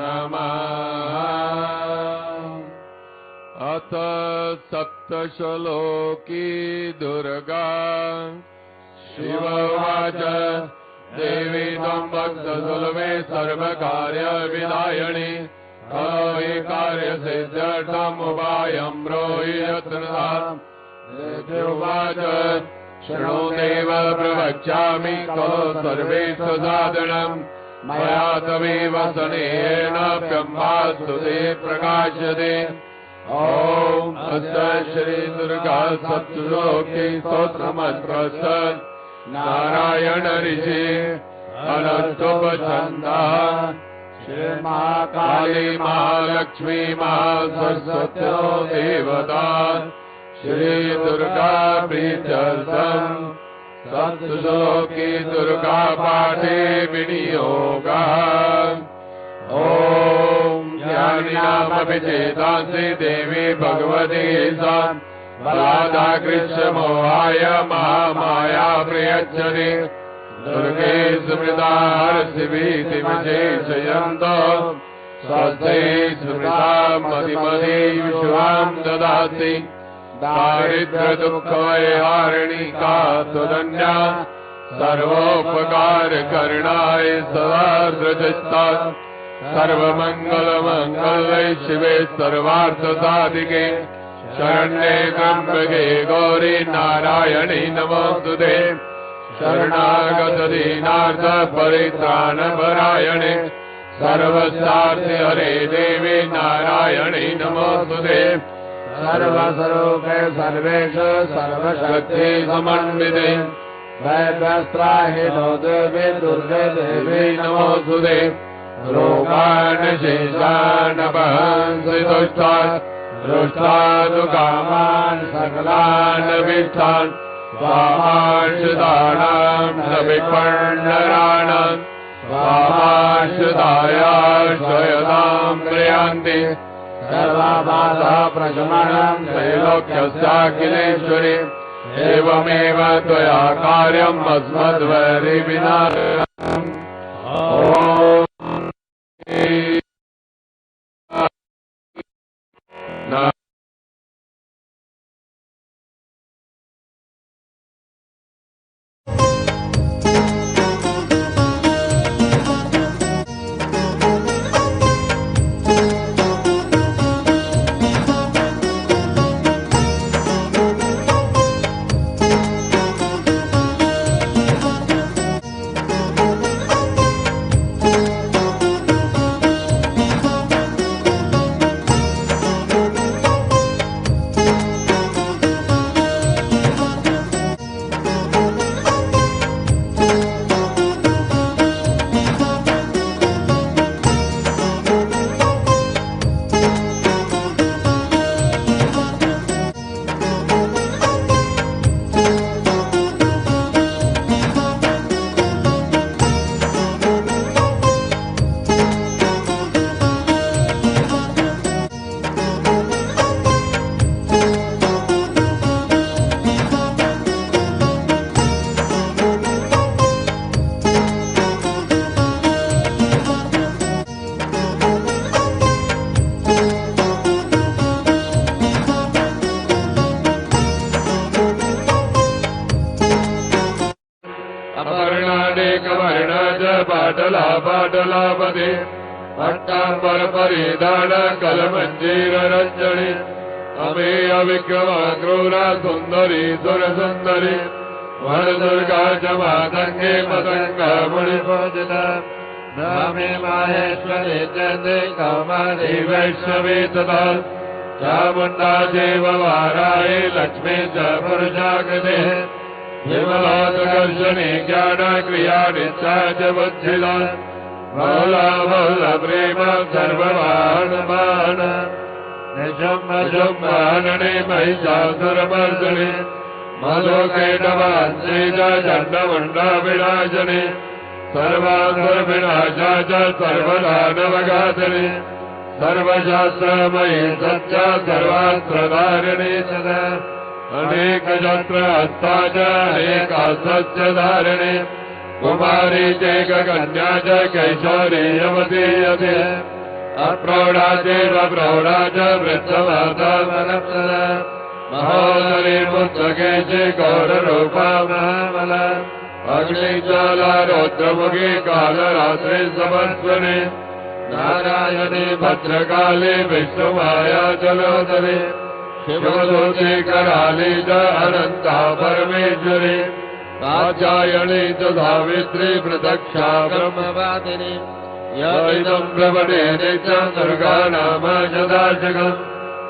नमः। अथ सप्तश्लोकी दुर्गा शिववाच देवी त्वं भक्तसुलभे सर्वकार्यविधायिनी करोहि कार्यसिद्ध्यर्थम् उपायं ब्रूहि यत्नतः। देव्योवाच शृणु देव प्रवक्ष्यामि करो सर्वेषु साधनम् मया तमेव सनेन ब्रह्मास्तु ते प्रकाश्यते। ॐ अस्य श्री दुर्गा सप्तश्लोकी स्तोत्रमन्त्रस्य नारायण ऋषि अनस्तुभछन्दः श्री महाकाली महालक्ष्मी महासरस्वत्यो देवता श्री दुर्गा प्रीत्यर्थम् सप्तश्लोकी दुर्गा पाठे विनियोगः। ॐ ज्ञानिनामपि चेतांसि देवी भगवती सा बलादाकृष्यमोहाय महामाया प्रयच्छति। दुर्गे स्मृता हर्षिभीतिविशेषयन्तो स्वस्ति स्मृता मतिमती विश्वां ददाति। दारिद्र्यदुःखवैहारिणी का त्वदन्या सर्वोपकारकरणाय सदा सृजता। सर्वमङ्गलमङ्गले शिवे सर्वार्थसाधिके शरण्ये त्र्यम्बके गौरी नारायणी नमोस्तुते। शरणागतदीनार्थ परित्राणपरायणे सर्वस्यार्थे हरे देवी नारायणी नमोस्तुते। सर्वस्वरूपे सर्वेषु सर्वशक्ति समन्विते वैद्यस्त्राहिनो देवी दुर्गे देवी नमोस्तुते। रोगान् शेषान् अपहंसि दुष्टान् रुष्टान् कामान् सकलान् अभीष्टान् स्वामाश्रितानां न विपर्णराणाम् स्वामाश्रितायाश्रयतां प्रयान्ति। सर्वाबाधा प्रशमनं त्रैलोक्यस्याखिलेश्वरी एवमेव त्वया कार्यम् अस्मद्वैरिविनाशनम्। पाटलापदे पट्टांबर परिधान कलमंजीर रंजनी अमेय विक्रम क्रूरा सुंदरी सुर सुंदरी वन दुर्गा जमातंगे मतंग मुनिपूजिता नामे माहेश्वरी चंदे कामारी वैष्णवी तथा चामुंडा देववाराये लक्ष्मी च पुरुषाकृते विमलादर्शनी ज्ञान क्रिया निष्ठा च बुद्धिदा बहुला बहुला प्रेम सर्ववाहनमान निशम्भ शुम्भानने महिषासुरमर्दने मधुकैटवांसे च चण्डमुण्डा विनाशने सर्वासुरविनाशा च सर्वदानवघातने सर्वशास्त्रमयी सत्या सर्वास्त्रधारिणी सदा अनेक शस्त्र हस्ता च अनेकास्त्र धारिणे कुमारी चैक कन्या च कैशोरी यवती यते अप्रौढाचैव प्रौढा च वृद्धवादामलप्सद महोदरी पुस्तके च गौररूपा महाबल अग्निज्वाला रौद्रमुखी कालरात्रि समस्वने नारायणी भद्रकाली विष्णुमाया जलोदरी शिवदूते कराली च अनंता परमेश्वरी कात्यायनी च सावित्री प्रदक्षा ब्रह्मवादिनी यदं ब्रह्मणे नित्यं दुर्गा नाम सदाशिवम्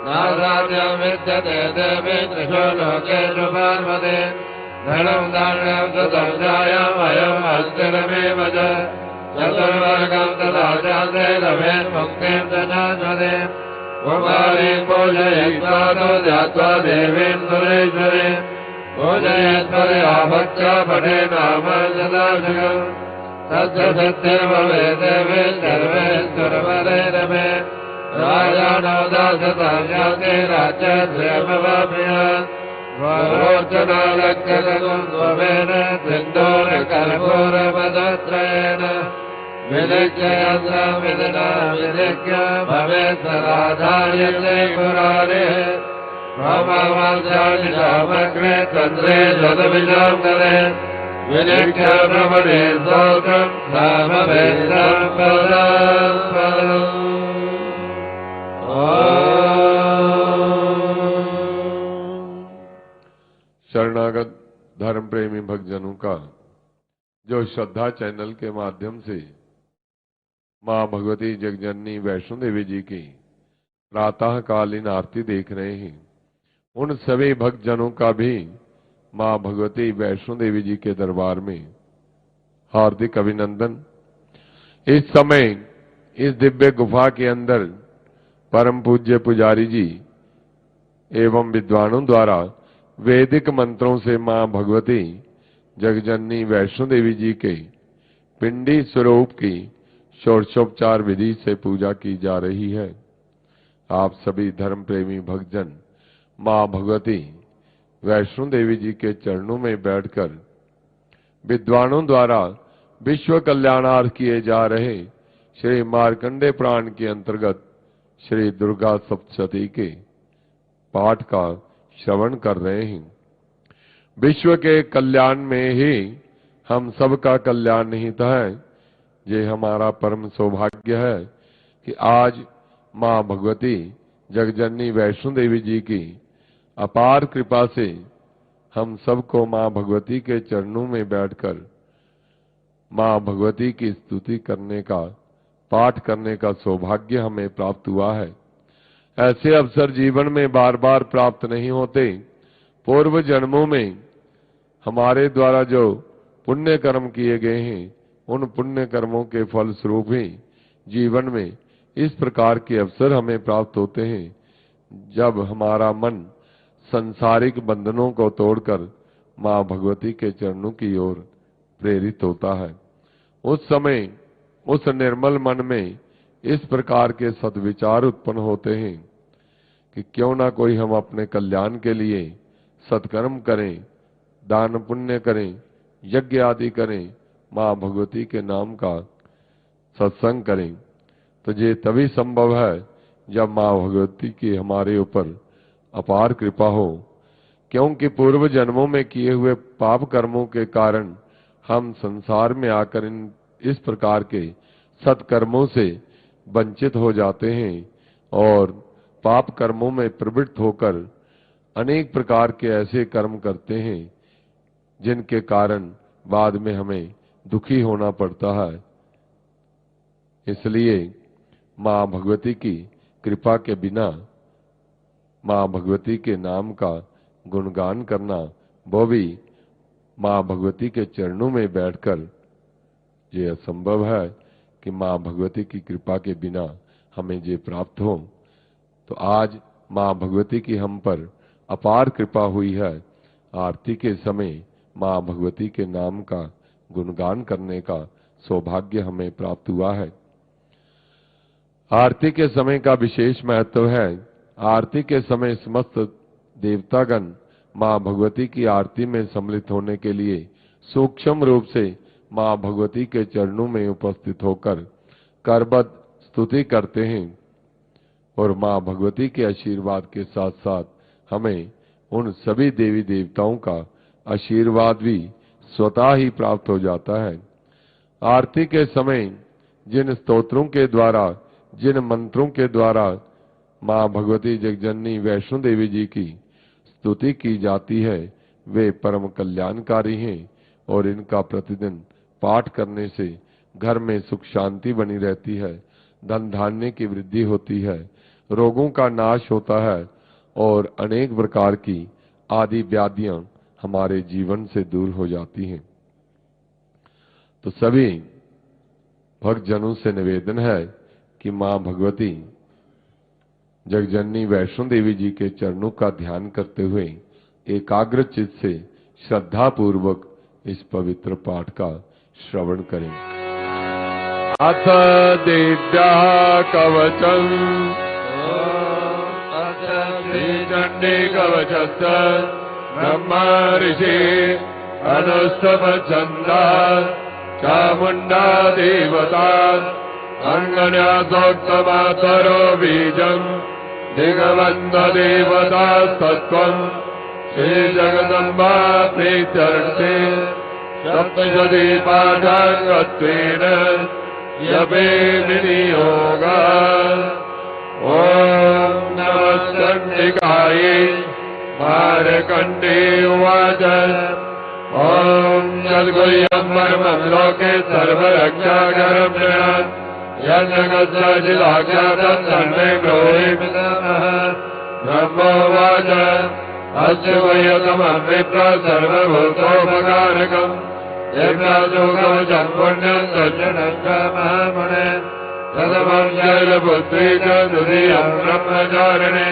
नारायणं विद्यते देवी त्रिषु लोकेषु पार्वती धनं धान्यं चतुर्जायाम् अयम् अस्तिरमेव च चतुर्वर्गं तथा चान्ते लभेन् मुक्तिं च शाश्वते कुमारीं पूजयित्वा तु ध्यात्वा देवीं सुरेश्वरीं पूजयेत्परया भक्त्या पठे नाम सदाशिवम् तस्य सत्यमवे देवे सर्वेश्वरवरे रमे राजानो दासतायाते राज्यद्रयमवाप्नुयात् स्वरोचनालङ्कृतं स्वमेन सिन्दूरकर्पूरपदत्रयेण विलिख्य यन्त्रं विदिना विलिख्य भवेत् सदाधार्यते मुरारेः भवमांसानि सामग्रे तन्त्रे शतभिजां करे विलिख्य भ्रमणे स्तोत्रं सामवेदं पदं पदम् शरणागत धर्म प्रेमी भक्तजनों का जो श्रद्धा चैनल के माध्यम से मां भगवती जगजननी वैष्णो देवी जी की प्रातःकालीन आरती देख रहे हैं, उन सभी भक्तजनों का भी मां भगवती वैष्णो देवी जी के दरबार में हार्दिक अभिनंदन। इस समय इस दिव्य गुफा के अंदर परम पूज्य पुजारी जी एवं विद्वानों द्वारा वैदिक मंत्रों से मां भगवती जगजननी वैष्णो देवी जी के पिंडी स्वरूप की षोडशोपचार विधि से पूजा की जा रही है। आप सभी धर्म प्रेमी भक्तजन मां भगवती वैष्णो देवी जी के चरणों में बैठकर विद्वानों द्वारा विश्व कल्याणार्थ किए जा रहे श्री मार्कंडे पुराण के अंतर्गत श्री दुर्गा सप्तशती के पाठ का श्रवण कर रहे हैं। विश्व के कल्याण में ही हम सबका कल्याण निहित है। ये हमारा परम सौभाग्य है कि आज मां भगवती जगजननी वैष्णो देवी जी की अपार कृपा से हम सबको मां भगवती के चरणों में बैठकर मां भगवती की स्तुति करने का, पाठ करने का सौभाग्य हमें प्राप्त हुआ है। ऐसे अवसर जीवन में बार बार प्राप्त नहीं होते। पूर्व जन्मों में हमारे द्वारा जो पुण्य कर्म किए गए हैं, उन पुण्य कर्मों के फल स्वरूप ही जीवन में इस प्रकार के अवसर हमें प्राप्त होते हैं, जब हमारा मन संसारिक बंधनों को तोड़कर मां भगवती के चरणों की ओर प्रेरित होता है। उस समय उस निर्मल मन में इस प्रकार के सद्विचार उत्पन्न होते हैं कि क्यों ना कोई हम अपने कल्याण के लिए सत्कर्म करें, दान पुण्य करें, यज्ञ आदि करें, मां भगवती के नाम का सत्संग करें। तो ये तभी संभव है जब मां भगवती की हमारे ऊपर अपार कृपा हो, क्योंकि पूर्व जन्मों में किए हुए पाप कर्मों के कारण हम संसार में आकर इस प्रकार के सत्कर्मों से वंचित हो जाते हैं और पाप कर्मों में प्रवृत्त होकर अनेक प्रकार के ऐसे कर्म करते हैं जिनके कारण बाद में हमें दुखी होना पड़ता है। इसलिए मां भगवती की कृपा के बिना मां भगवती के नाम का गुणगान करना, वो भी मां भगवती के चरणों में बैठकर, ये असंभव है कि मां भगवती की कृपा के बिना हमें ये प्राप्त हो। तो आज मां भगवती की हम पर अपार कृपा हुई है। आरती के समय मां भगवती के नाम का गुणगान करने का सौभाग्य हमें प्राप्त हुआ है। आरती के समय का विशेष महत्व है। आरती के समय समस्त देवतागण मां भगवती की आरती में सम्मिलित होने के लिए सूक्ष्म रूप से मां भगवती के चरणों में उपस्थित होकर करबद्ध स्तुति करते हैं और माँ भगवती के आशीर्वाद के साथ साथ हमें उन सभी देवी देवताओं का आशीर्वाद भी स्वतः ही प्राप्त हो जाता है। आरती के समय जिन स्तोत्रों के द्वारा, जिन मंत्रों के द्वारा माँ भगवती जगजननी वैष्णो देवी जी की स्तुति की जाती है वे परम कल्याणकारी हैं और इनका प्रतिदिन पाठ करने से घर में सुख शांति बनी रहती है, धन धान्य की वृद्धि होती है, रोगों का नाश होता है और अनेक प्रकार की आदि व्याधियां हमारे जीवन से दूर हो जाती हैं। तो सभी भक्तजनों से निवेदन है कि मां भगवती जगजननी वैष्णो देवी जी के चरणों का ध्यान करते हुए एकाग्र चित्त से श्रद्धा पूर्वक इस पवित्र पाठ का श्रवण करें। अथ दिव्या कवचम श्रीचंडी कवचस्य ब्रह्मा ऋषि अनुस्तव छंदा चामुंडा देवता अंगन्यासोक्तमातरो बीजम दिगवंद देवता सत्वम श्री जगदम्बा प्रीत्यर्थे सप्तशती पाठांगत्वेन यपे विनियोगा। ओम नमस्कंडिकाये भारकंडे उवाच ओम यद्गुह्यं परमं लोके सर्वरक्षाकरं नृणाम् यज्ञगस्याचिदाज्ञातं तन्मे ब्रूहि पितामहः। ब्रह्मोवाच अस्य गुह्यतमं विप्र सर्वभूतोपकारकम् यज्ञासुकवचं पुण्यं दर्शनं च महामुने प्रथमं शैलपुत्री च द्वितीयं ब्रह्मचारिणे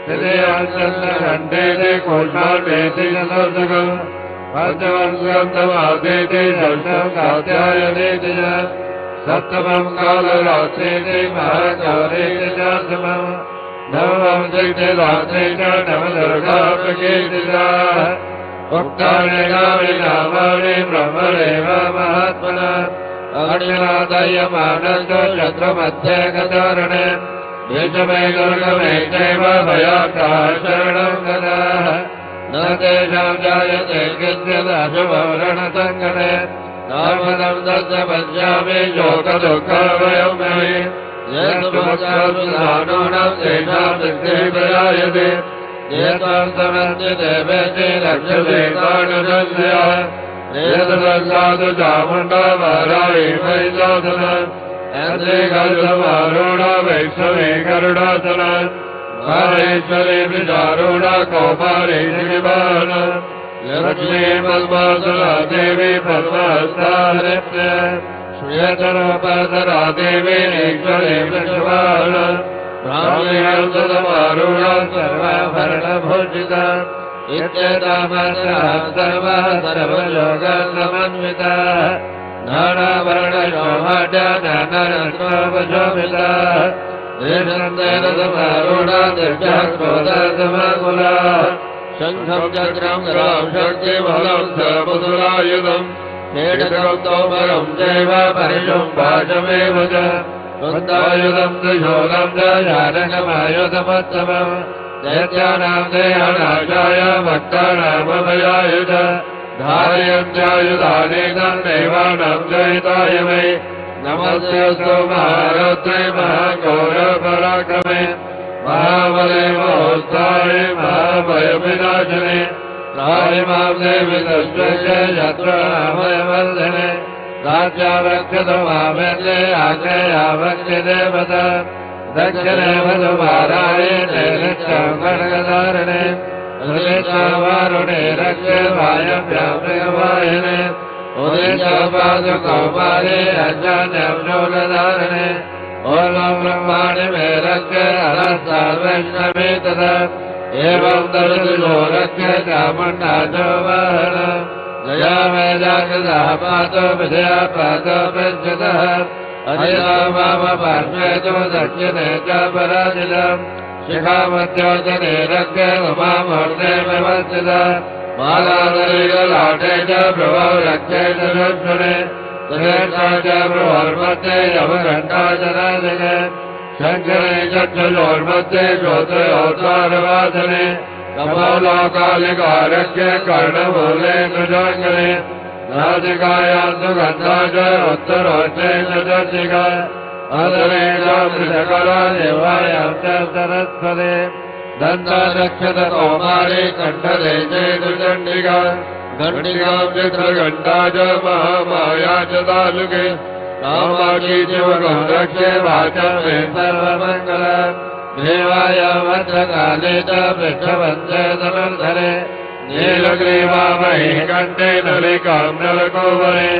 तृतीयं चन्द्रघण्टेति कूष्माण्डेति चतुर्थकम् पंचमं स्कन्दमासेति षष्ठं कात्यायनेति च सप्तमं कालरात्रेति महाकालेति चाष्टमं नवमं चैत्यदात्रेति च नवदुर्गाप्रकीर्ति च उक्तानि नामानि नामानि ब्रह्मणेव महात्मना अग्निनादयमानश्च चन्द्रमध्ये गतारणे बीजमे दुर्गमे चैव भयाकाः शरणं गताः न तेषां जायते किञ्चिदशुभरणसङ्कटे नामदं तस्य पश्यामि शोकदुःखभयं मे ये सुभक्तानुसानूनां तेषां सिद्धिः प्रजायते ये त्वां समन्ति देवेति रक्षसे तानुजस्य ये तदसाधु चामुण्डा वाराहि महिषासुर यन्त्रे गजमारूढा वैष्णवी गरुडासुर माहेश्वरी विचारूढा कौमारी श्रीवान लक्ष्मी पद्मासुरा देवी पद्महस्ताहरिप्य श्रियतरूपधरा देवी ईश्वरी वृषभान ब्राह्मी हंसमारूढा सर्वाभरणभूषिता इत्येतामात्राः सर्वाः सर्वयोगसमन्विताः नानावर्णशोभाढ्या नानारत्नोपशोभिताः देशन्देनसमारूढा दिव्याक्रोधसमाकुलाः शङ्खं चक्रं गदां शक्तिबलं सर्वसुरायुधम् खेटकं तोमरं चैव परिशुं भाषमेव च कुन्दायुधं त्रिशूलं च शारकमायुधमत्तमम् दैत्यानां देहनाशाय भक्तानामभयाय च धारयन्त्यायुधानेकं देवानां जयिताय वै नमस्तेऽस्तु महारौद्रे महाघोरपराक्रमे महाबले महोत्साहे महाभयविनाशने त्राहि मां देवि दुष्टस्य शत्रुनामयवर्धने राज्यारक्षतमामेते आग्नेयावक्षदेवता दक्षिणे मधुमाराये नैऋत्यं खड्गधारणे उदितावारुणे रक्षे वायव्यां मृगवाहिने उदितपादकौमारे अजान्यं शूलधारणे ओलं ब्रह्माणि मे रक्षे हरस्ताद्वैष्णवे तदा एवं दर्शो रक्षे चामुण्डाजो वाहन जया मे जागृतः पातो विजया पातो प्रज्यतः अजिता मम पार्श्वे तु दक्षिणे च पराजितम् शिखामध्योजने रक्षे उमामूर्ते व्यवस्थिता मालाधरे ललाटे च भ्रुवौ रक्षे च शुश्रुणे तदेकाचर्मोर्मध्ये यमघण्टाचराजने शङ्करे चक्षुर्मध्ये श्रोत्रयोद्वारवादने कमलोकालिकारस्य कर्णमूले कृजाङ्गने नासिकायां सुगन्धा च उत्तरोच्चे चतुर्दिका अदरेणामृतकला देवायां च सरस्वते दन्तानक्षतकौमारे कण्ठदेशे दुचण्डिका घण्टिकां चित्रघण्टा च महामाया च तालुके कामाक्षी शिवगौरक्षे वाचं मे सर्वमङ्गल देवायां मध्यकाले च पृष्ठवन्ते धनुर्धरे नीलग्रीवामहे कण्ठे नलिकां नलकोवरे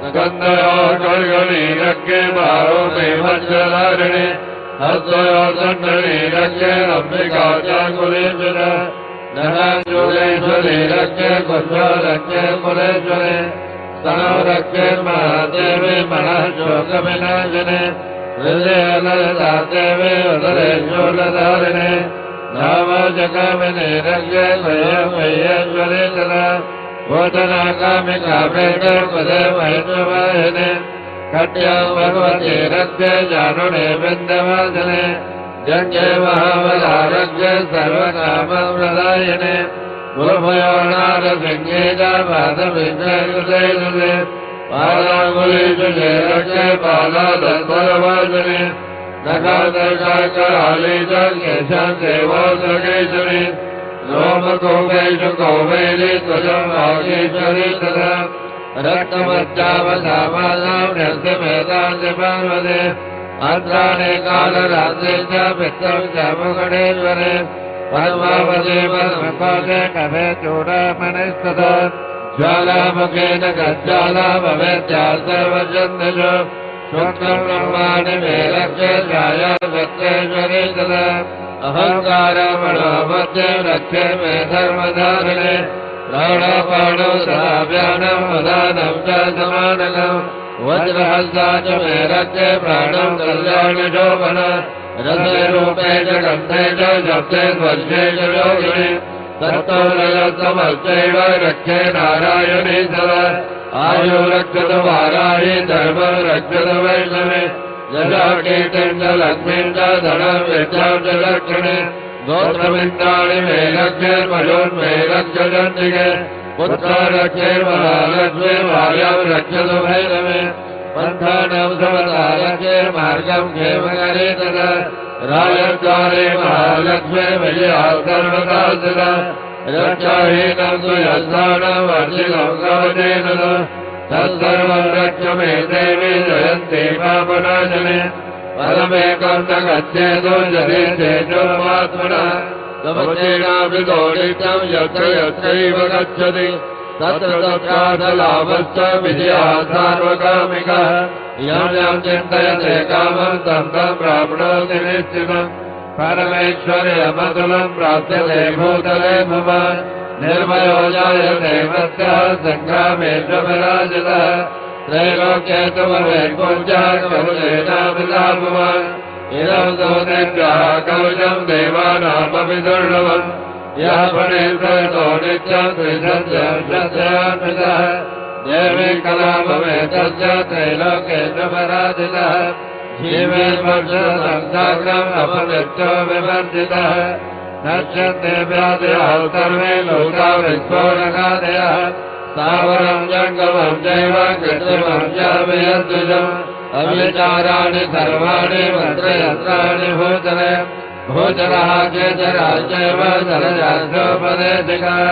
स्कन्दयोर्गर्गणीरज्ञे भारो मे मध्यधारिणे हस्तयो दण्डनीरज्ञे रम्भिका चाङ्गुलेश्वर नहाञ्जुलेश्वरीरज्ञे कुशोरज्ञे कुलेश्वरे स्तनोरज्ञे महादेवे मनः शोकविनाशने हृदयललिता देवे उदरे शूलधारिणे नामजगमिनीरज्ञे स्वयं जना भोजनाकामिका प्रेतपदे वैष्णवाहिने कट्यां भगवती रज्ञे जानुने बिन्दवासने जङ्गे महाबलारज्ञे सर्वकामप्रदायिने गुरुभयो नारसिंहे च पादविजयकृते पादाङ्गुलीषु रज्ञे पादादत्परवासने नखादशाकराले च केशां देवोऽसुरेश्वरि रोमकोपेषु कौमेली त्वचं वागीश्वरी तथा रक्तमज्जावधामानां नृत्यमेतान्ति पार्वते आद्राणे कालरात्रे च पित्रं च मुगणेश्वरे पद्मावते पद्मकोशे कफे चूडामणिस्तथा ज्वालामुखेन गज्जाला भवेत्या सर्वजन्तिषु शुक्लं ब्रह्माणि मे रक्षे छाया सत्येश्वरी तथा अहङ्कारमणो मध्ये रक्षे मे धर्मधारिणे प्राणापाणौ सदाभ्यानं वदानं च समानकम् वज्रहस्ता च मे रक्षे प्राणं कल्याणशोभन रसे रूपे च गन्धे च शब्दे स्पर्शे च योगिने सत्तो रजस्तमश्चैव रक्षे नारायणे सदा आयु रक्षत वाराहि धर्मं रक्षत वैष्णवे यदा कीर्तिं च लक्ष्मीं च धनं विद्यां च लक्षणे गोत्रमिन्द्राणि मे रक्षे पशून् मे रक्षजन्तिके पुत्र रक्षे महालक्ष्मी भार्यां रक्षतु भैरवे पन्थानां समता रक्षे मार्गं क्षेमकरे तथा राजद्वारे महालक्ष्मी विजया सर्वदा सदा रक्षाहीनं तु यस्थानं वर्जितं कवचेन तत्सर्वं रक्ष मे देवी जयन्ति पापनाशने परमेकं न गच्छेतो यदि चेतोमात्मनः तमचेनाभितो नित्यं यत्र यत्रैव गच्छति तत्र तत्रार्थलाभश्च विजया सार्वकामिकः यं यं चिन्तयते कामं तं तं प्राप्नोति निश्चितम् परमेश्वर्यमतुलं प्राप्यते भूतले मम निर्भयो जायते मत्स्यः सङ्ग्रामेषु विराजितः त्रैलोक्ये तु भवेत्पूज्यः कवचेनाभिलाभवान् इदं तु दिव्यः कवचं देवानामपि दुर्लभम् यः पठेतो नित्यं त्रिसत्यं सत्यान्वितः देवी कला भवेतस्य त्रैलोक्येषु पराजितः जीवे स्पर्शसंसाग्रम् अपमृत्यो विवर्जितः नश्यन्ते व्याधयः सर्वे लोका विस्फोटकादयः स्थावरं जङ्गमं चैव कृत्रिमं च वियद्विजम् अविचाराणि सर्वाणि मन्त्रयन्त्राणि भूतले भूचरः केचराश्चैव सरजासोपदेशिकाः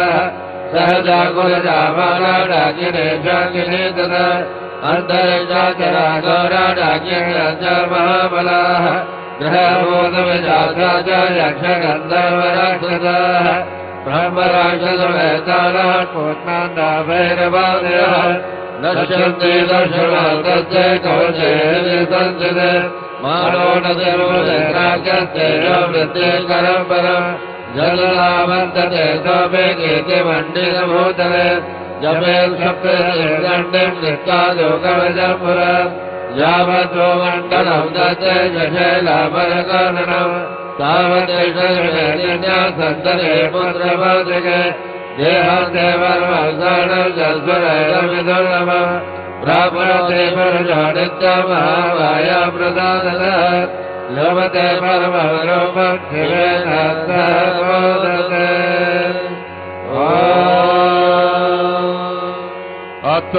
सहजाकुलजामाना डाकिने शाकिने तथा अन्तरिक्षाचरा गौरा डाकिन्यश्च महाबलाः ग्रहभूतविजाता च यक्षगन्धर्वराक्षसाः ब्रह्मराक्षसमेतानः पूर्णान्नाभैरवादयः नश्यन्ति दर्शनान्तस्य कवचे संस्थिते मानो न देवोदयराक्षस्तेजो मृत्युकरं परम् जललामन्तते सोऽपि कीर्तिमण्डितभूतले जपेत् सप्तदण्डिं नित्यादुकवचं पुरम् यावतो मण्डलं दत्ते जशैलाभरकर्णनम् तावदेशया सन्तते पुत्रपादिके देहं देवर्मसाणं जस्वरैरविदुर्लभम् ब्राह्मणते परजोनित्यमहामाया प्रदानतः लभते परमरूपक्षिवेनात्मोदते अथ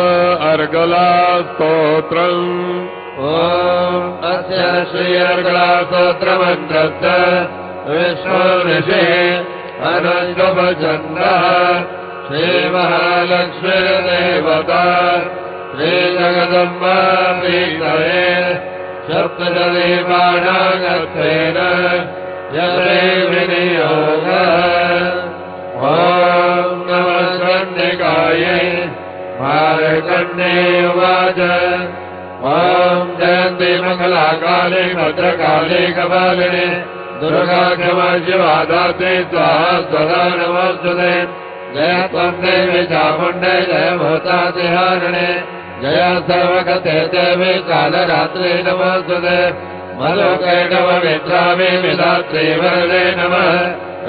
अर्गला स्तोत्रम् अस्य श्री अर्गला स्तोत्रमन्त्रस्य विष्णु ऋषिः अनुष्टुभचन्द्रः श्रीमहालक्ष्मीदेवता श्रीजगदम्बा प्रीतये सप्तशतीपाणागत्वेन यते विनियोगः ॐ नमः चण्डिकायै मार्कण्डे उवाच ॐ जयन्ती मङ्गलाकाले भद्रकाले कपालिने दुर्गा क्षमा शिवा दात्री स्वाहा स्वदा नमोऽस्तुते जय त्वं देवी चामुण्डे जय भूतातिहारिणे जय सर्वगते देवी कालरात्रि नमोऽस्तुते मधुकैटवमित्रामि विधात्री वरदे नमः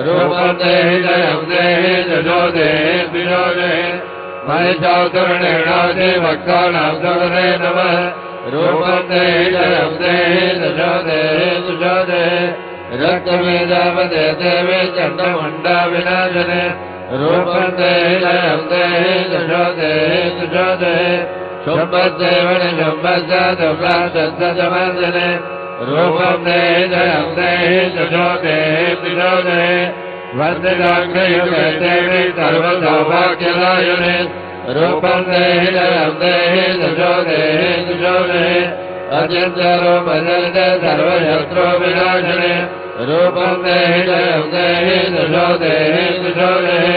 रूपं देहि जयं देहि जजो देहि द्विजो देहि महिषासुरनेणादि भक्तानां सुरदे नमः रूपं देहि जयं देहि जजो देहि द्विजो देहि रक्तबीजापते देवी चण्डमुण्डा विनाशने रूपं देहि जयं देहि जजो देहि द्विजो देहि शुम्भदेवनि शुम्भस्य दुर्गाशब्दजमर्जने रूपं देहि जयं देहि जजो देहि द्विजो देहि वन्दिताग्रयुगे देवी सर्वसौभाग्यदायिने रूपं देहि जयं देहि जजो देहि द्विजो देहि अचिन्त्यरूपजनिते सर्वशत्रुविनाशिने रूपं देहि जयं देहि जजो देहि द्विजो देहि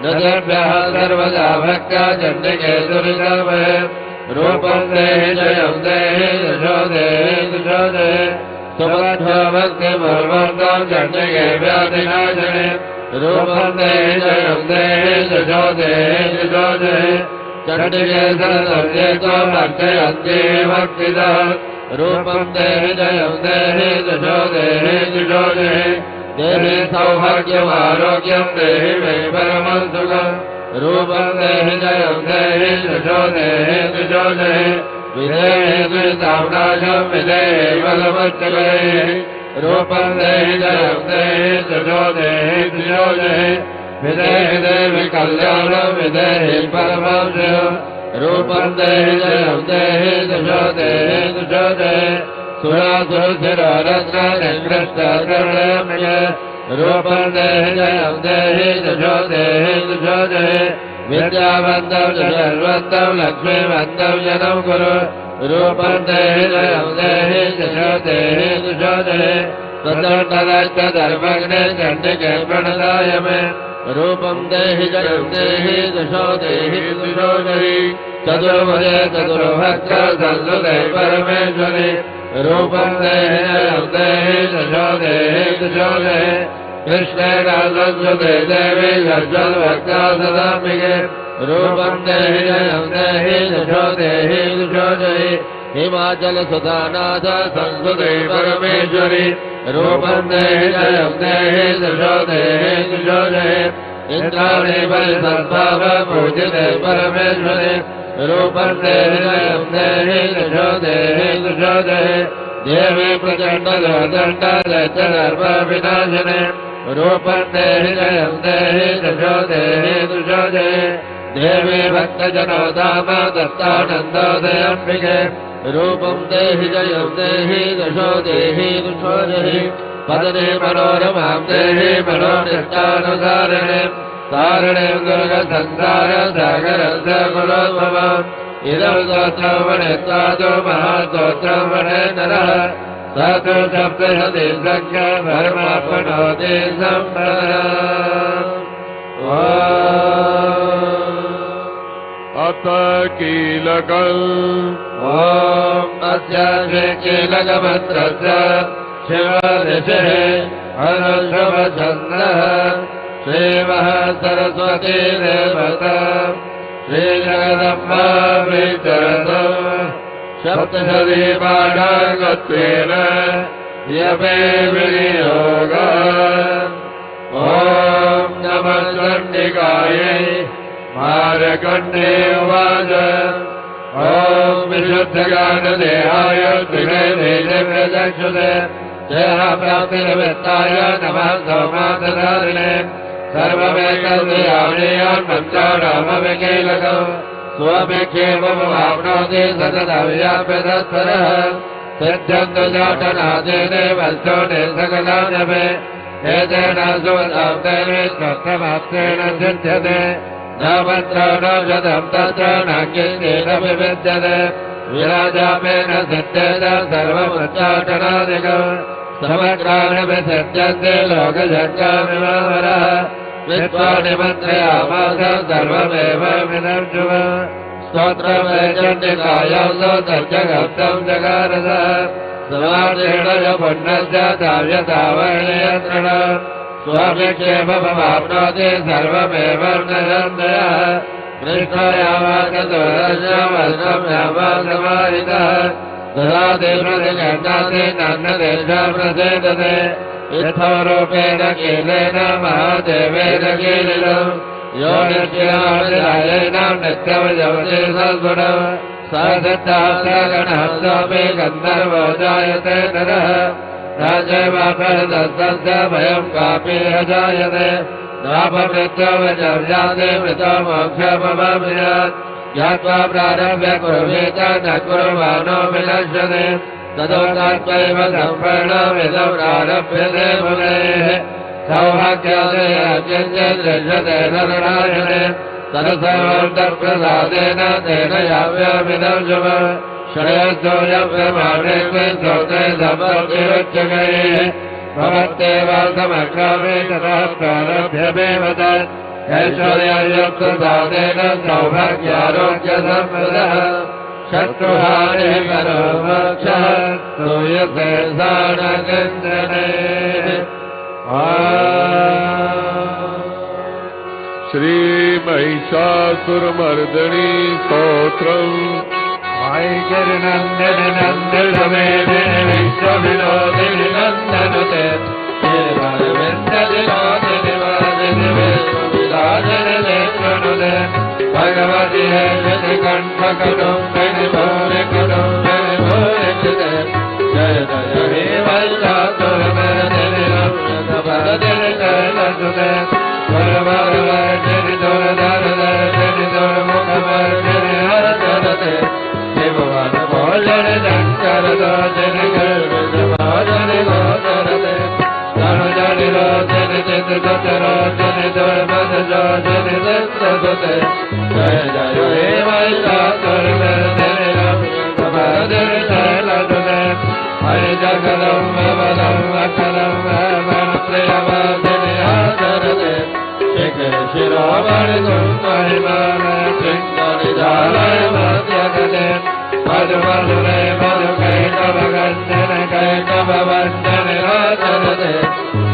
नद्यभ्यः सर्वदा भक्त्या चण्डिके दुरितमहे रूपं देहि जयं देहि जजो देहि द्विजो देहि सुभद्रो भक्तिमर्मर्दं चण्डिके व्याधिनाशने रूपं देहि जयं देहि जजो देहि द्विजो देहि चण्डिके सरस्वत्येतो भक्तयन्ति भक्तिदः रूपं देहि जयं देहि जजो देहि द्विजो देहि देहि सौभाग्यमारोग्यं देहि मे परमं सुखम् रूपं देहि जयं देहि जजो देहि द्विजो देहि विदेहि द्विताम्नाशं विदेहि बलमच्चलेहि रूपं देहि जयं देहि जजो देहि द्विजो देहि विदेहि देवि कल्याणं विदेहि परमं शिवम् रूपं देहि जयं देहि जजो देहि द्विजो देहि सुरासुरशिरोरत्ननिकृष्टकर्णम्ये रूपं देहि जयं देहि जजो देहि द्विजो देहि विद्यावन्तं च सर्वन्तं लक्ष्मीवन्तं जनं कुरु रूपं देहि जयं देहि जजो देहि द्विजो देहि स्वतन्त्रदश्च धर्मग्ने चण्डिके प्रणदाय मे रूपं देहि जयं देहि जशो देहि द्विजो देहि चतुर्भुजे चतुर्भक्त्र संस्तुते परमेश्वरि रूपं देहि जयं देहि जशो देहि द्विजो देहि कृष्णे संस्तुते देवी सज्जनभक्ता सदाम्बिके रूपं देहि जयं देहि जशो देहि द्विजो देहि हिमाचलसुधानाथ संस्तुते परमेश्वरि रूपं देहि जयं देहि जशो देहि द्विजो देहि इन्द्राणि परिसर्पाव पूजिते परमेश्वरि रूपं देहि जयं देहि जशो देहि द्विजो देहि देवी प्रचण्डदण्डदैत्यधर्मविनाशिने रूपं देहि जयं देहि जशो देहि द्विजो देहि देवी भक्तजनोदाम दत्तानन्दोदयाम्बिके रूपं देहि जयं देहि जशो देहि द्विजो देहि पदने मनोरमां देहि मनोनिष्ठानुसारिणे तारिणे दुर्गसंसार सागरस्य कुलोद्भवम् इदं स्तोत्रं वणित्वादो महास्तोत्रं वणे नरः स तु सप्तशती संख्याधर्माप्नोति अथ कीलकम् ॐ अस्य श्रीकीलकमन्त्रस्य शिवऋषिः अनुष्टुभचन्द्रः श्रीमः सरस्वती देवता श्रीजगदम्बा प्रीत्यर्थो सप्तशतीपाठाङ्गत्वेन यमे विनियोगः ॐ नमः चण्डिकायै मार्कण्डे उवाच ओम विशुद्धज्ञानदेहाय त्रिवेदेशुदे देहप्राप्तिर्वित्ताय नमः सौमातधारिणे सर्वमेकद्वियावनेयान् पञ्चानामविकीलकम् स्वभिक्षेममाप्नोति सततव्याप्यतत्परः सिद्ध्यन्तु जातनादेने वल्चो सकलाजमे एतेन सुवदाब्देन स्वस्थमाप्तेन सिद्ध्यते न मन्त्रो न शतं तत्र न किञ्चित् विविद्यते विराजापेन सिद्ध्येत सर्वमुच्चाटनादिकम् समग्राणविसिद्ध्यन्ते लोकशङ्कामिवावरः विश्वानि मन्त्रयामास सर्वमेव विनर्जुव स्तोत्रमेजण्डिकायासो तर्जगप्तं जगारसः समाधेन य पुण्यस्य धाव्यतावर्णयत्रण स्वभिक्षेममाप्नोति सर्वमेव नरन्दयः कृष्णयावासमाहितः तदा देवगण्डाते नन्नदेश प्रसेदते यथोरूपेण कीलेन महादेवेन कीलिनम् यो नित्येन नित्यमजवते सद्गुणम् सगणः गन्धर्वो जायते नरः राजैवापरदस्तस्य भयं कापि अजायते नापमृत्युवजाते मृतो मोक्षमवाप्नुयात् ज्ञात्वा प्रारभ्य कुर्वेत न कुर्वाणो विनश्यते तदोदात्मैव सम्पूर्णमिदं प्रारभ्यते मुनेः सौभाग्यादे अचिन्त्यदृश्यते नरनायने तत्सर्वं तत्प्रसादेन तेन याव्यमिदं शुभम् श्रेयसोऽयं प्रमाणे स्तोत्रे सम्पत्तिरुच्यते भवत्येव समग्रामे ततः प्रारभ्यमेव तत् ऐश्वर्ययुक्तसादेन सौभाग्यारोग्यसम्पदः शत्रुहारे मोक्षः श्रूयते सानगन्दने श्री महिषासुरमर्दिनी स्तोत्रम् गिरिनन्दनि नन्दनमेधे विश्वविनोदिनि नन्दनुते विन्ददिनोदिनि वादिनि विश्वविराजनि प्रणुते भगवति हे श्रीकण्ठकटुम्बिनि भूरिकटुम्बिनि भूरिकृते जय जय हे वैशासुरमर्दिनि रम्यकपरदिनि कैलसुते सुरवरवर्धिनि दुरधरधर्षिनि दुर्मुखवर्धिनि हरचरते भगवान भोजन शंकर दोजन गर्भजन गोचरते तनुजन रोचन चित सचरोचन दुर्मद जोजन दत्तते जय जय हे वैशासुरमर्दिनि रम्यकपरदिनि कैलसुते हरि जगदं वदं अखिलं प्रियवादिनि आचरते शिखर शिरोमणि महिमान सिंहनिधालय मध्यगते मधु मधुरे मधु कैटभगञ्जन कैटभवञ्जन आचरते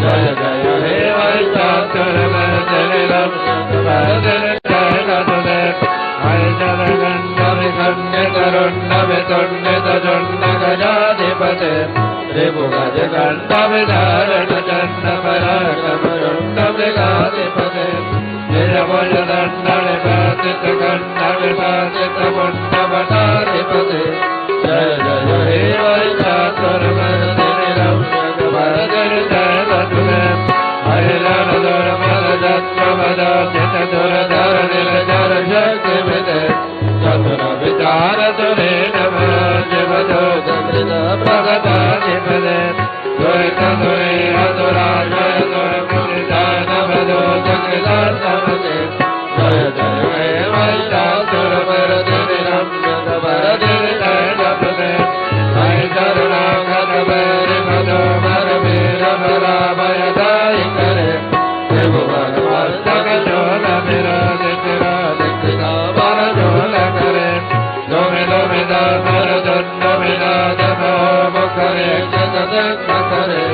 जय जय हे वैशासुरमर्दिनि रम्यकपरदिनि कैलसुते हरि जनगण्डविखण्डितरुण्डवितुण्डितजुण्डगजाधिपते त्रिभुगजगण्डविधारणचण्डपराक्रमरुण्डमृगाधिपते निरभुजदण्डनिपातितकण्डविपातितमुण्डभटाधिपते जय जय हे वैशासुरमर्दिनि रम्यकपरदिनि कैलसुते हरिरणदुर्मदजत्रमदोचितदुरधरनिलजरशक्तिभिते चतुरविचारतुरे नमः शिवदोदकृतप्रगताधिपते दुरितदुरे हतुराजय दुर्मुनिदानवदोदकृतात्मते जय जय हे वैशासुरमर्दिनि रम्यकपरदिनि कैलसुते हरि शरणागतवैरिमदो वरवीरभराभयदायि करे त्रिभुवन मस्तकशोल विराजितिराजितिना वरजोल करे लोमि लोमि दातर दण्डविनादनो मुखरे जगदग्न करे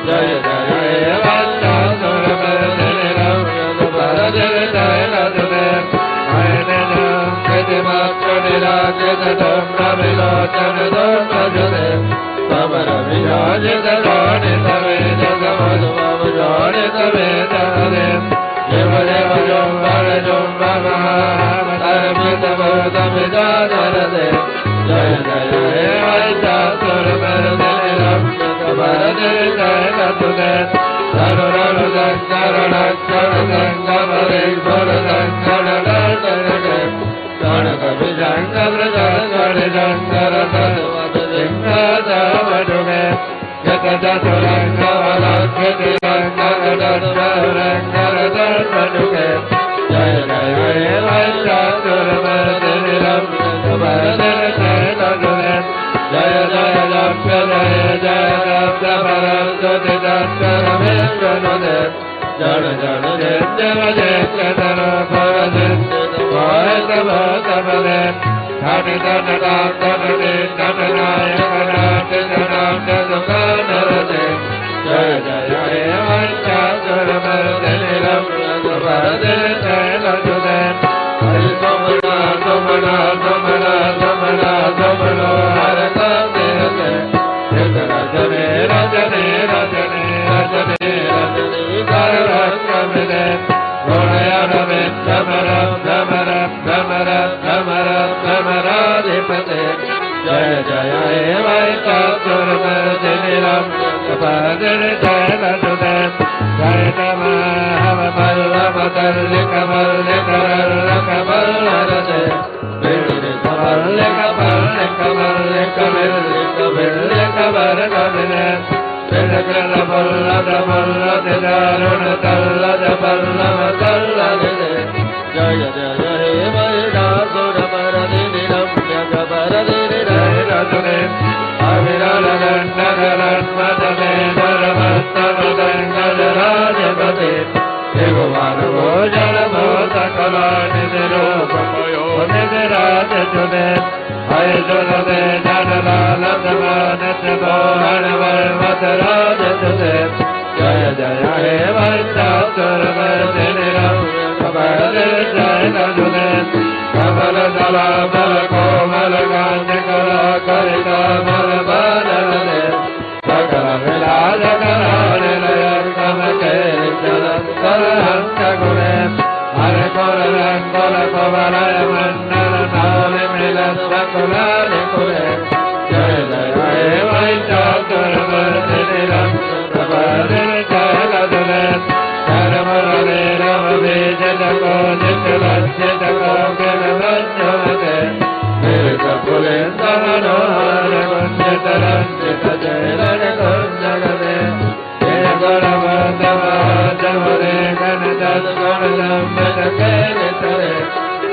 जय जय हे वैशासुरमर्दिनि रम्यकपरदिनि कैलसुते हरिनिजं कृतिमात्रनिराकृतधूम्रविलोचन धूम्रजते समरविराजितलोणितवेदगमधुमवजोणितवेदहरे Shiv Shiv जुम्बर जुम्बमहामतर्पितभूतमिदाधरते तुदे Sarara Sarara Sarara Samare Sarara Sarara Sarara Sarara Vijanga Vrajara Sarara Sarara Singha Vaduge Yata Jaturanga Valakriti Sarara Sarara Vaduge Jaya Jaya Vaisha Surabhadiniram Subhadiniram Jaya Jaya Jaya Jaya Jaya Jaya Jaya Jana Jana Jana Jana Bharadin Bhaita Bhatabade Dhani Dhana Dhani Dhana Nayakana Dhana Dhana Jaya Jaya Jaya Vaisha Surabhadiniram Subhadiniram Hari Somana Somana Somana Somana Somana Haraka Dete Rajane Rajane Rajane Rajane Rajane Karakamide Ronayana Samara Samara Samara Samara Samara Dipate Jaya Jaya Evaita Surabhadiniram Subhadiniram Jaya Jaya Nama Havamalla Matarlika Mallika Rallaka Mallarate Virlika Mallika Mallika Mallika Virlika Virlika Vargamine Virlika Mallada Mallada Daruna Tallada Mallama Talladine Jaya Jaya Evaita Surabhadiniram Jagabaradiniram Rajane Avirala Dandagaran Matane Dharamastamadan Gajarajapate Devamana Bhojana Bhotakala Nidiropamayo Nidirajachune Ayajunade Janala Samanatamo Hanavarmatarajachune Jaya Jaya Evaita Surabhadiniram Subhadiniram Kamala Dala Malako Malakandikala Karita Malabanalade Sakala Vilaya Karanilaya Kamake Chalam Saraham Chakure Hare Koralam Kola Kovaraya Mandala Nali Milas Sakula Nikure Jaya Jaya Evaita Surabhadiniram Subhadiniram Karamurale Ramave Jatako Jitalas Jatako Kelavanyamate Virka Pulenda Manohara Kunjitaram Jitajayana Kunjagade Yegaravadava Javare Kanadas Kanadam Vedake Nitare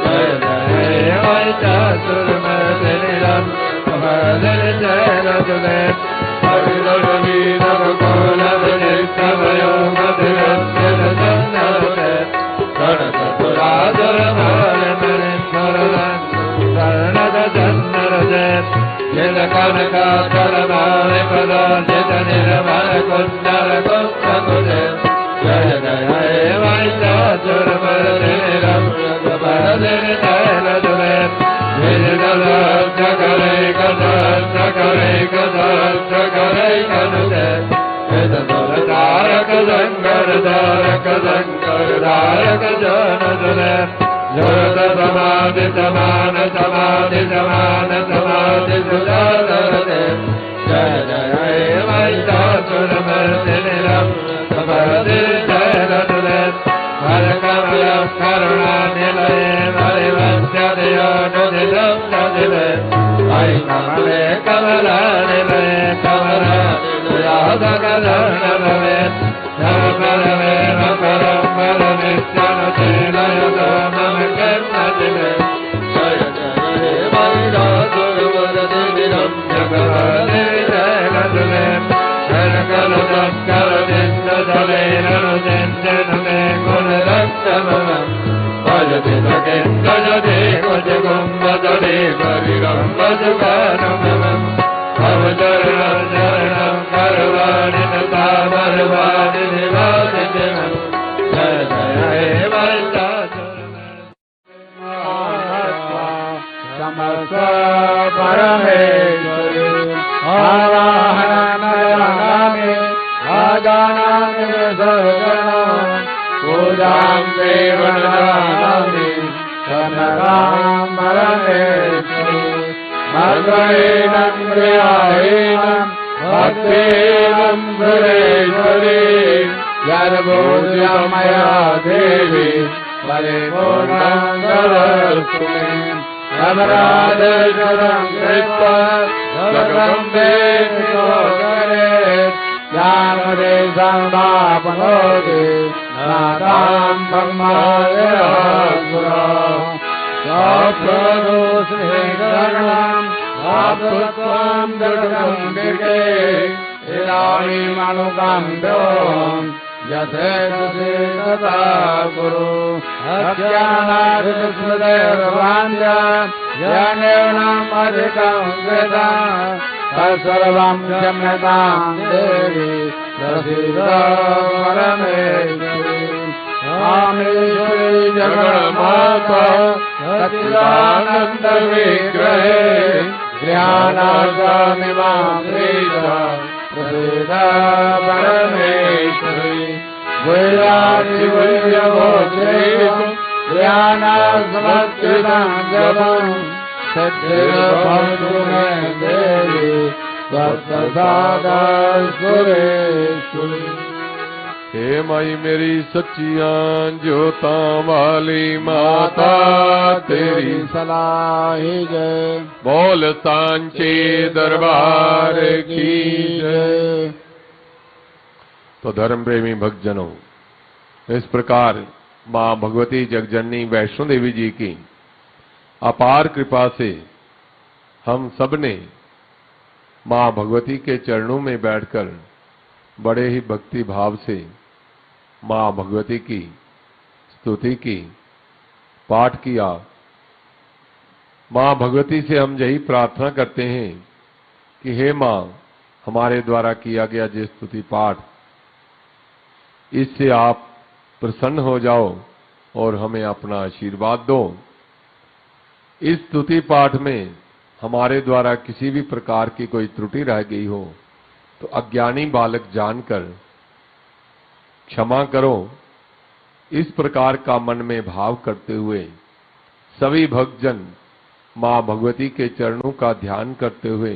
Jaya Jaya Evaita Surabhadiniram Subhadiniram Haridolavi Navakola Vinitavayo Madhiram Jalasanavate Sarasapurādara Marimarisaradam Sarnada Jannaraje Jilakanaka Kalamari Pada Jitanirvana Kundara Kumbhakuje Jaya Jaya Evaita Surabhadiniram Subhadiniram Viridala Sakare Kadal Sakare Kadal Sakare Kadal Vedadala Dharaka Zangar Dharaka Zangar Dharaka Janadale Jorada Samadhi Samana Samadhi Samana Samadhi Sudadharate Jaya Jaya Evaita Surabhadiniram Subhadiniram Harakamaya Karuna Nilaye Varivantyadeya Nudidam Nadile Ai Kamale Kamala Nilaye Kamala Niyada Kadana Nave Namakarave Makaram Maranishana Chilayada Namakem Nadile Jaya Jaya Evaita Surabhadiniram Jagabaradiniram Nadile Harakala Daskara Dinda Dalena Nudinjana Kunaraktamam Vajati Sakenda Jadi Kujagambadari Variram Vajuganamam Avajaranam Jaranam Karvadina Samarvadini Vaditinam Jaya Jaya Evaita Samasa Parameshwari Avahananayami Aganami Sarganam Pujam Devanami Sanagam Maraneshwari Madvainam Priyainam भक्तिरं Sureshwari यद्पूज्यं मया देवी परिपूर्णं ददातु मे अपराधं कृत्वा जगदम्बे करे ज्ञानदेशं वापनोति नादां ब्रह्मादिरासुरम् सप्तदोषेकरणम् सप्तत्वं जगदम्बिके इदानीमनुकम्प्योऽहम् यथेतसे तथा कुरु अज्ञानादिस्मृतेर्वाञ्च यन्यूनम् अधिकं कृता तत्सर्वं क्षम्यतां देवी प्रसीद परमेश्वरी कामेश्वरी जगन्माता सच्चिदानन्दविग्रहे ज्ञानार्जनिमां प्रीता प्रसीद परमेश्वरी वैराग्यवैर्यवोचैव ज्ञानासमर्पितं जपं सच्चिदभवतु मे देवी सत्प्रसादस्वरेश्वरी। हे माई मेरी सच्चियां ज्योतां वाली माता तेरी सलाही जय। बोल सांचे दरबार की जय। तो धर्म प्रेमी भक्तजनों, इस प्रकार मां भगवती जगजननी वैष्णो देवी जी की अपार कृपा से हम सब ने मां भगवती के चरणों में बैठकर बड़े ही भक्ति भाव से मां भगवती की स्तुति की, पाठ किया। मां भगवती से हम यही प्रार्थना करते हैं कि हे मां, हमारे द्वारा किया गया जिस स्तुति पाठ, इससे आप प्रसन्न हो जाओ और हमें अपना आशीर्वाद दो। इस स्तुति पाठ में हमारे द्वारा किसी भी प्रकार की कोई त्रुटि रह गई हो तो अज्ञानी बालक जानकर क्षमा करो। इस प्रकार का मन में भाव करते हुए सभी भक्तजन मां भगवती के चरणों का ध्यान करते हुए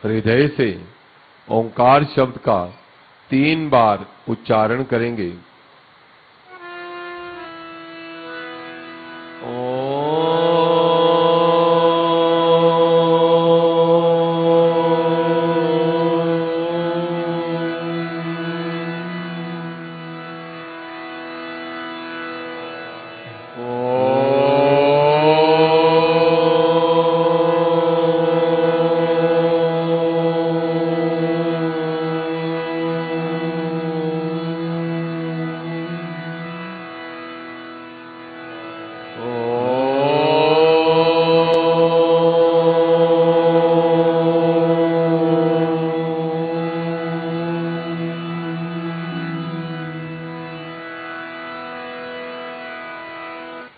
हृदय से ओंकार शब्द का 3 बार उच्चारण करेंगे।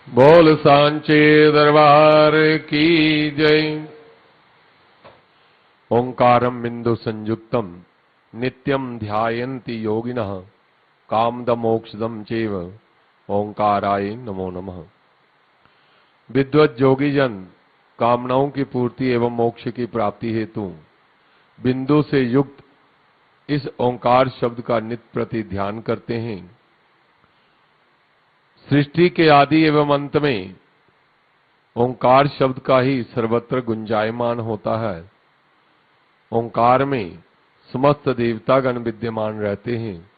बोल सांचे दरबार की जय। ओंकारम बिंदु संयुक्तम नित्यम ध्यायन्ति योगिनः कामदमोक्षदम चैव ओंकाराय नमो नमः। विद्वत योगीजन कामनाओं की पूर्ति एवं मोक्ष की प्राप्ति हेतु बिंदु से युक्त इस ओंकार शब्द का नित्य प्रति ध्यान करते हैं। सृष्टि के आदि एवं अंत में ओंकार शब्द का ही सर्वत्र गुंजायमान होता है। ओंकार में समस्त देवतागण विद्यमान रहते हैं।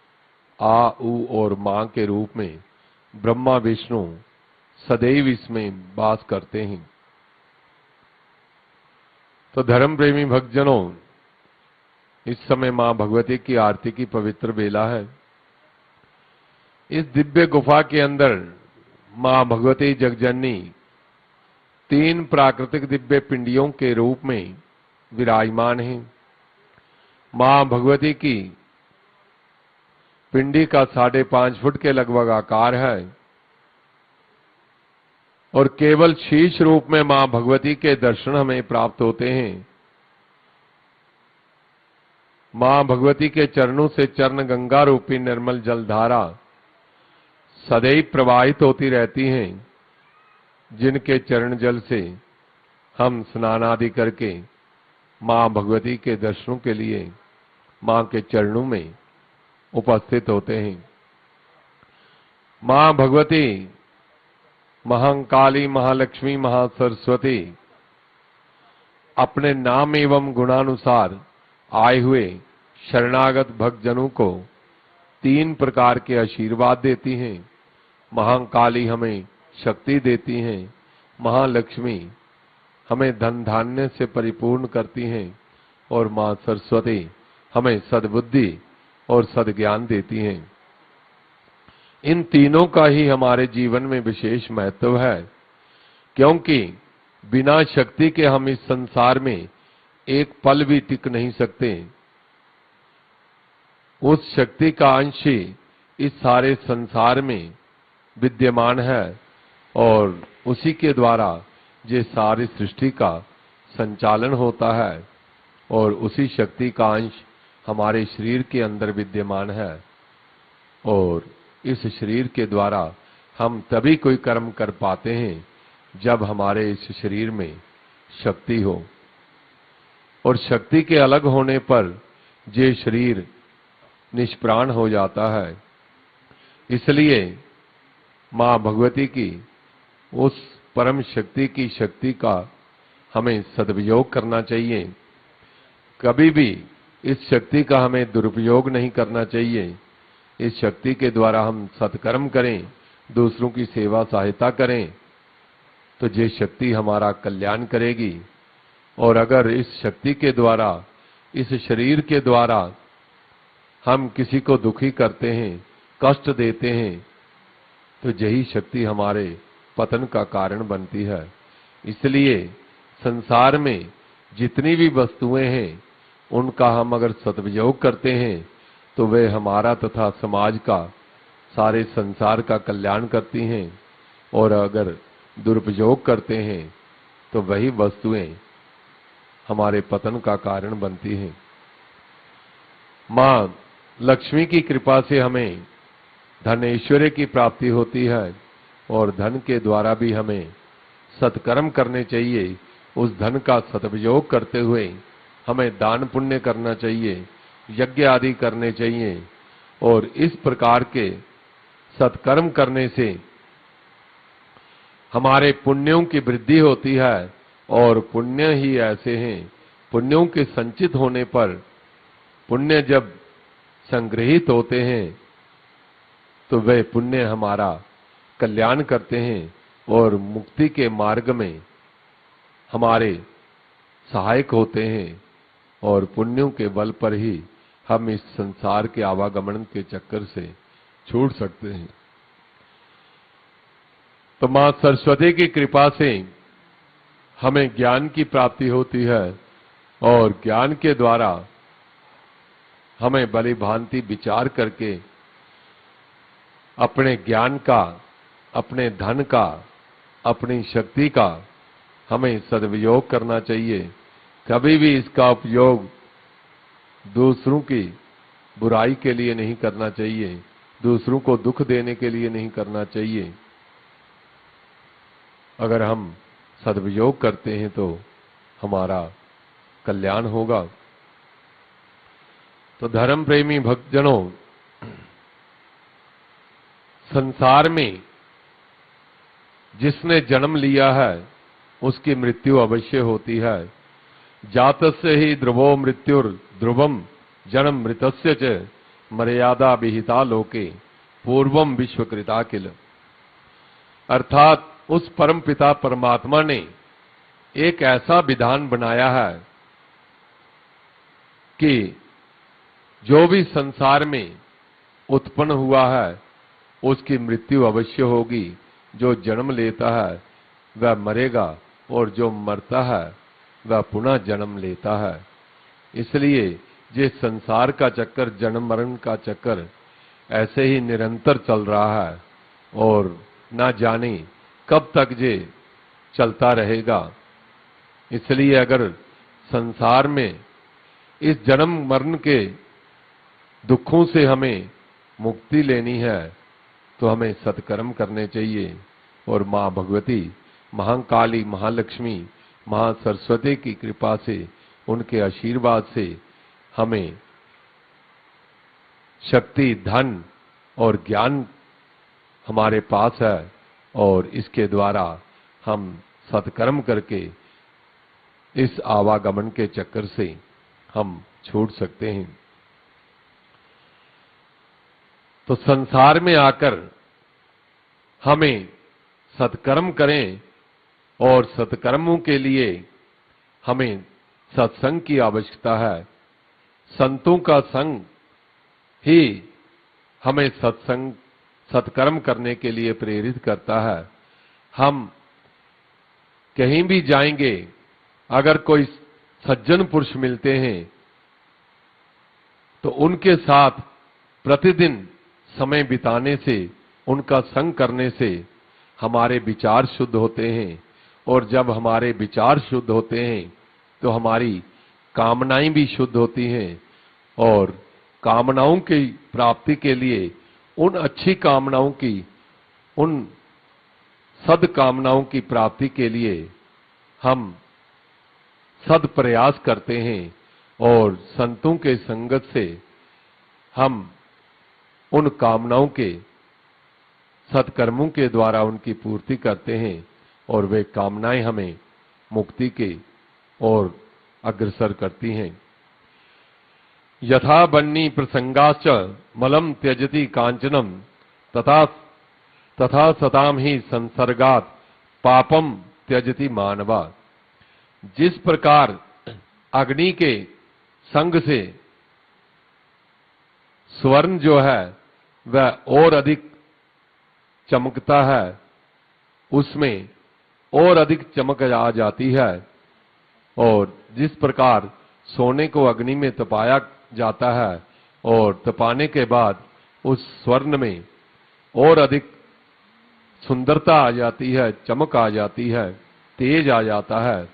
आ, उ और मां के रूप में ब्रह्मा विष्णु सदैव इसमें वास करते हैं। तो धर्म प्रेमी भक्तजनों, इस समय मां भगवती की आरती की पवित्र बेला है। इस दिव्य गुफा के अंदर मां भगवती जगजननी 3 प्राकृतिक दिव्य पिंडियों के रूप में विराजमान हैं। मां भगवती की पिंडी का 5.5 फुट के लगभग आकार है और केवल शीश रूप में मां भगवती के दर्शन हमें प्राप्त होते हैं। मां भगवती के चरणों से चरण गंगा रूपी निर्मल जलधारा सदैव प्रवाहित होती रहती हैं, जिनके चरण जल से हम स्नान आदि करके मां भगवती के दर्शनों के लिए मां के चरणों में उपस्थित होते हैं। मां भगवती, महाकाली, महालक्ष्मी, महासरस्वती अपने नाम एवं गुणानुसार आए हुए शरणागत भक्तजनों को 3 प्रकार के आशीर्वाद देती हैं। महाकाली हमें शक्ति देती हैं, महालक्ष्मी हमें धन धान्य से परिपूर्ण करती हैं और मां सरस्वती हमें सद्बुद्धि और सद्ज्ञान देती हैं। इन तीनों का ही हमारे जीवन में विशेष महत्व है, क्योंकि बिना शक्ति के हम इस संसार में एक पल भी टिक नहीं सकते। उस शक्ति का अंश ही इस सारे संसार में विद्यमान है और उसी के द्वारा ये सारी सृष्टि का संचालन होता है और उसी शक्ति का अंश हमारे शरीर के अंदर विद्यमान है और इस शरीर के द्वारा हम तभी कोई कर्म कर पाते हैं जब हमारे इस शरीर में शक्ति हो, और शक्ति के अलग होने पर ये शरीर निष्प्राण हो जाता है। इसलिए मां भगवती की उस परम शक्ति की शक्ति का हमें सदुपयोग करना चाहिए। कभी भी इस शक्ति का हमें दुरुपयोग नहीं करना चाहिए। इस शक्ति के द्वारा हम सत्कर्म करें, दूसरों की सेवा सहायता करें, तो ये शक्ति हमारा कल्याण करेगी। और अगर इस शक्ति के द्वारा, इस शरीर के द्वारा हम किसी को दुखी करते हैं, कष्ट देते हैं, तो यही शक्ति हमारे पतन का कारण बनती है। इसलिए संसार में जितनी भी वस्तुएं हैं, उनका हम अगर सदुपयोग करते हैं तो वे हमारा तथा समाज का, सारे संसार का कल्याण करती हैं, और अगर दुरुपयोग करते हैं तो वही वस्तुएं हमारे पतन का कारण बनती हैं। मां लक्ष्मी की कृपा से हमें धन ऐश्वर्य की प्राप्ति होती है और धन के द्वारा भी हमें सत्कर्म करने चाहिए। उस धन का सदुपयोग करते हुए हमें दान पुण्य करना चाहिए, यज्ञ आदि करने चाहिए, और इस प्रकार के सत्कर्म करने से हमारे पुण्यों की वृद्धि होती है। और पुण्य ही ऐसे हैं, पुण्यों के संचित होने पर, पुण्य जब संग्रहित होते हैं तो वे पुण्य हमारा कल्याण करते हैं और मुक्ति के मार्ग में हमारे सहायक होते हैं, और पुण्यों के बल पर ही हम इस संसार के आवागमन के चक्कर से छूट सकते हैं। तो मां सरस्वती की कृपा से हमें ज्ञान की प्राप्ति होती है और ज्ञान के द्वारा हमें भली भांति विचार करके अपने ज्ञान का, अपने धन का, अपनी शक्ति का हमें सदुपयोग करना चाहिए। कभी भी इसका उपयोग दूसरों की बुराई के लिए नहीं करना चाहिए, दूसरों को दुख देने के लिए नहीं करना चाहिए। अगर हम सदुपयोग करते हैं तो हमारा कल्याण होगा। तो धर्म प्रेमी भक्तजनों, संसार में जिसने जन्म लिया है उसकी मृत्यु अवश्य होती है। जातस्य ही ध्रुवो मृत्युर ध्रुवम जन्म मृतस्य च मर्यादा विहिता लोके पूर्वम विश्वकृता किल। अर्थात उस परम पिता परमात्मा ने एक ऐसा विधान बनाया है कि जो भी संसार में उत्पन्न हुआ है उसकी मृत्यु अवश्य होगी। जो जन्म लेता है वह मरेगा और जो मरता है वह पुनः जन्म लेता है। इसलिए ये संसार का चक्कर, जन्म मरण का चक्कर ऐसे ही निरंतर चल रहा है और ना जाने कब तक ये चलता रहेगा। इसलिए अगर संसार में इस जन्म मरण के दुखों से हमें मुक्ति लेनी है तो हमें सत्कर्म करने चाहिए। और मां भगवती, महाकाली, महालक्ष्मी, महासरस्वती की कृपा से उनके आशीर्वाद से हमें शक्ति, धन और ज्ञान हमारे पास है और इसके द्वारा हम सत्कर्म करके इस आवागमन के चक्कर से हम छूट सकते हैं। तो संसार में आकर हमें सत्कर्म करें और सत्कर्मों के लिए हमें सत्संग की आवश्यकता है। संतों का संग ही हमें सत्कर्म करने के लिए प्रेरित करता है। हम कहीं भी जाएंगे, अगर कोई सज्जन पुरुष मिलते हैं तो उनके साथ प्रतिदिन समय बिताने से, उनका संग करने से हमारे विचार शुद्ध होते हैं और जब हमारे विचार शुद्ध होते हैं तो हमारी कामनाएं भी शुद्ध होती हैं और कामनाओं की प्राप्ति के लिए, उन अच्छी कामनाओं की, उन सद्कामनाओं की प्राप्ति के लिए हम सद प्रयास करते हैं और संतों के संगत से हम उन कामनाओं के सत्कर्मों के द्वारा उनकी पूर्ति करते हैं और वे कामनाएं हमें मुक्ति के ओर अग्रसर करती हैं। यथा बन्नी प्रसंगाश्च मलम त्यजति कांचनम तथा सताम ही संसर्गात पापम त्यजति मानवा। जिस प्रकार अग्नि के संग से स्वर्ण जो है वह और अधिक चमकता है, उसमें और अधिक चमक आ जाती है, और जिस प्रकार सोने को अग्नि में तपाया जाता है और तपाने के बाद उस स्वर्ण में और अधिक सुंदरता आ जाती है, चमक आ जाती है, तेज आ जाता है,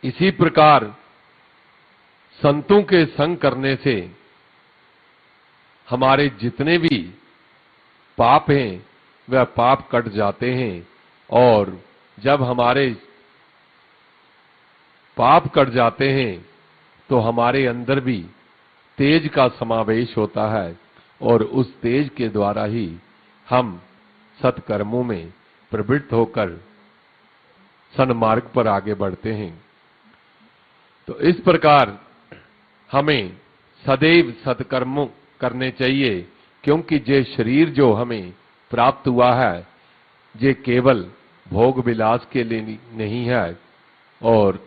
इसी प्रकार संतों के संग करने से हमारे जितने भी पाप हैं वह पाप कट जाते हैं और जब हमारे पाप कट जाते हैं तो हमारे अंदर भी तेज का समावेश होता है और उस तेज के द्वारा ही हम सत्कर्मों में प्रवृत्त होकर सन्मार्ग पर आगे बढ़ते हैं। तो इस प्रकार हमें सदैव सत्कर्म करने चाहिए, क्योंकि ये शरीर जो हमें प्राप्त हुआ है ये केवल भोग विलास के लिए नहीं है और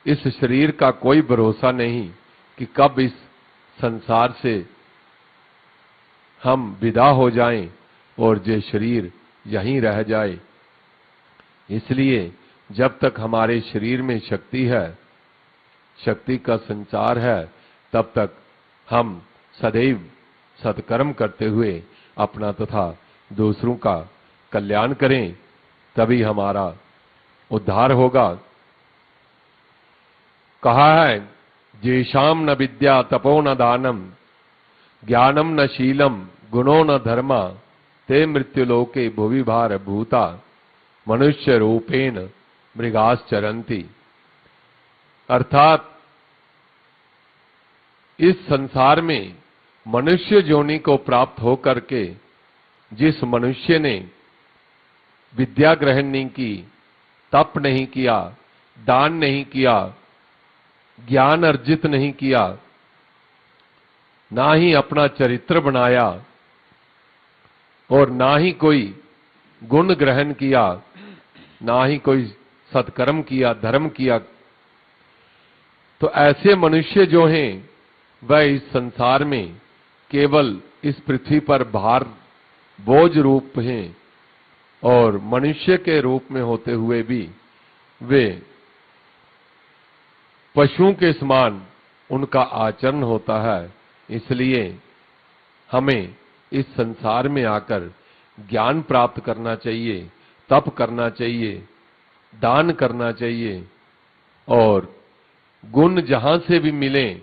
इस शरीर का कोई भरोसा नहीं कि कब इस संसार से हम विदा हो जाएं और ये शरीर यहीं रह जाए। इसलिए जब तक हमारे शरीर में शक्ति है, शक्ति का संचार है, तब तक हम सदैव सत्कर्म करते हुए अपना तथा दूसरों का कल्याण करें, तभी हमारा उद्धार होगा। कहा है, जेषाम न विद्या तपो न दानम ज्ञानम न शीलम गुणो न धर्मा ते मृत्युलोके भुवि भार भूता मनुष्य रूपेण मृगाश्चरन्ति। अर्थात इस संसार में मनुष्य योनि को प्राप्त होकर के जिस मनुष्य ने विद्या ग्रहण नहीं की, तप नहीं किया, दान नहीं किया, ज्ञान अर्जित नहीं किया, ना ही अपना चरित्र बनाया और ना ही कोई गुण ग्रहण किया, ना ही कोई सत्कर्म किया, धर्म किया, तो ऐसे मनुष्य जो हैं वह इस संसार में केवल इस पृथ्वी पर भार बोझ रूप हैं और मनुष्य के रूप में होते हुए भी वे पशुओं के समान उनका आचरण होता है। इसलिए हमें इस संसार में आकर ज्ञान प्राप्त करना चाहिए, तप करना चाहिए, दान करना चाहिए और गुण जहां से भी मिलें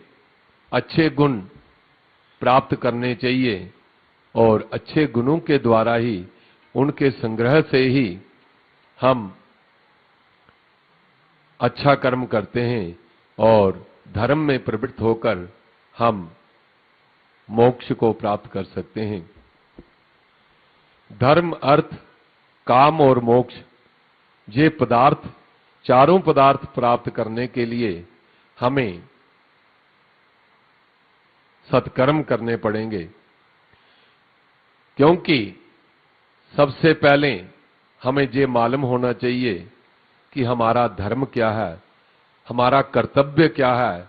अच्छे गुण प्राप्त करने चाहिए और अच्छे गुणों के द्वारा ही, उनके संग्रह से ही हम अच्छा कर्म करते हैं। और धर्म में प्रवृत्त होकर हम मोक्ष को प्राप्त कर सकते हैं। धर्म, अर्थ, काम और मोक्ष, ये पदार्थ, चारों पदार्थ प्राप्त करने के लिए हमें सत्कर्म करने पड़ेंगे, क्योंकि सबसे पहले हमें ये मालूम होना चाहिए कि हमारा धर्म क्या है, हमारा कर्तव्य क्या है,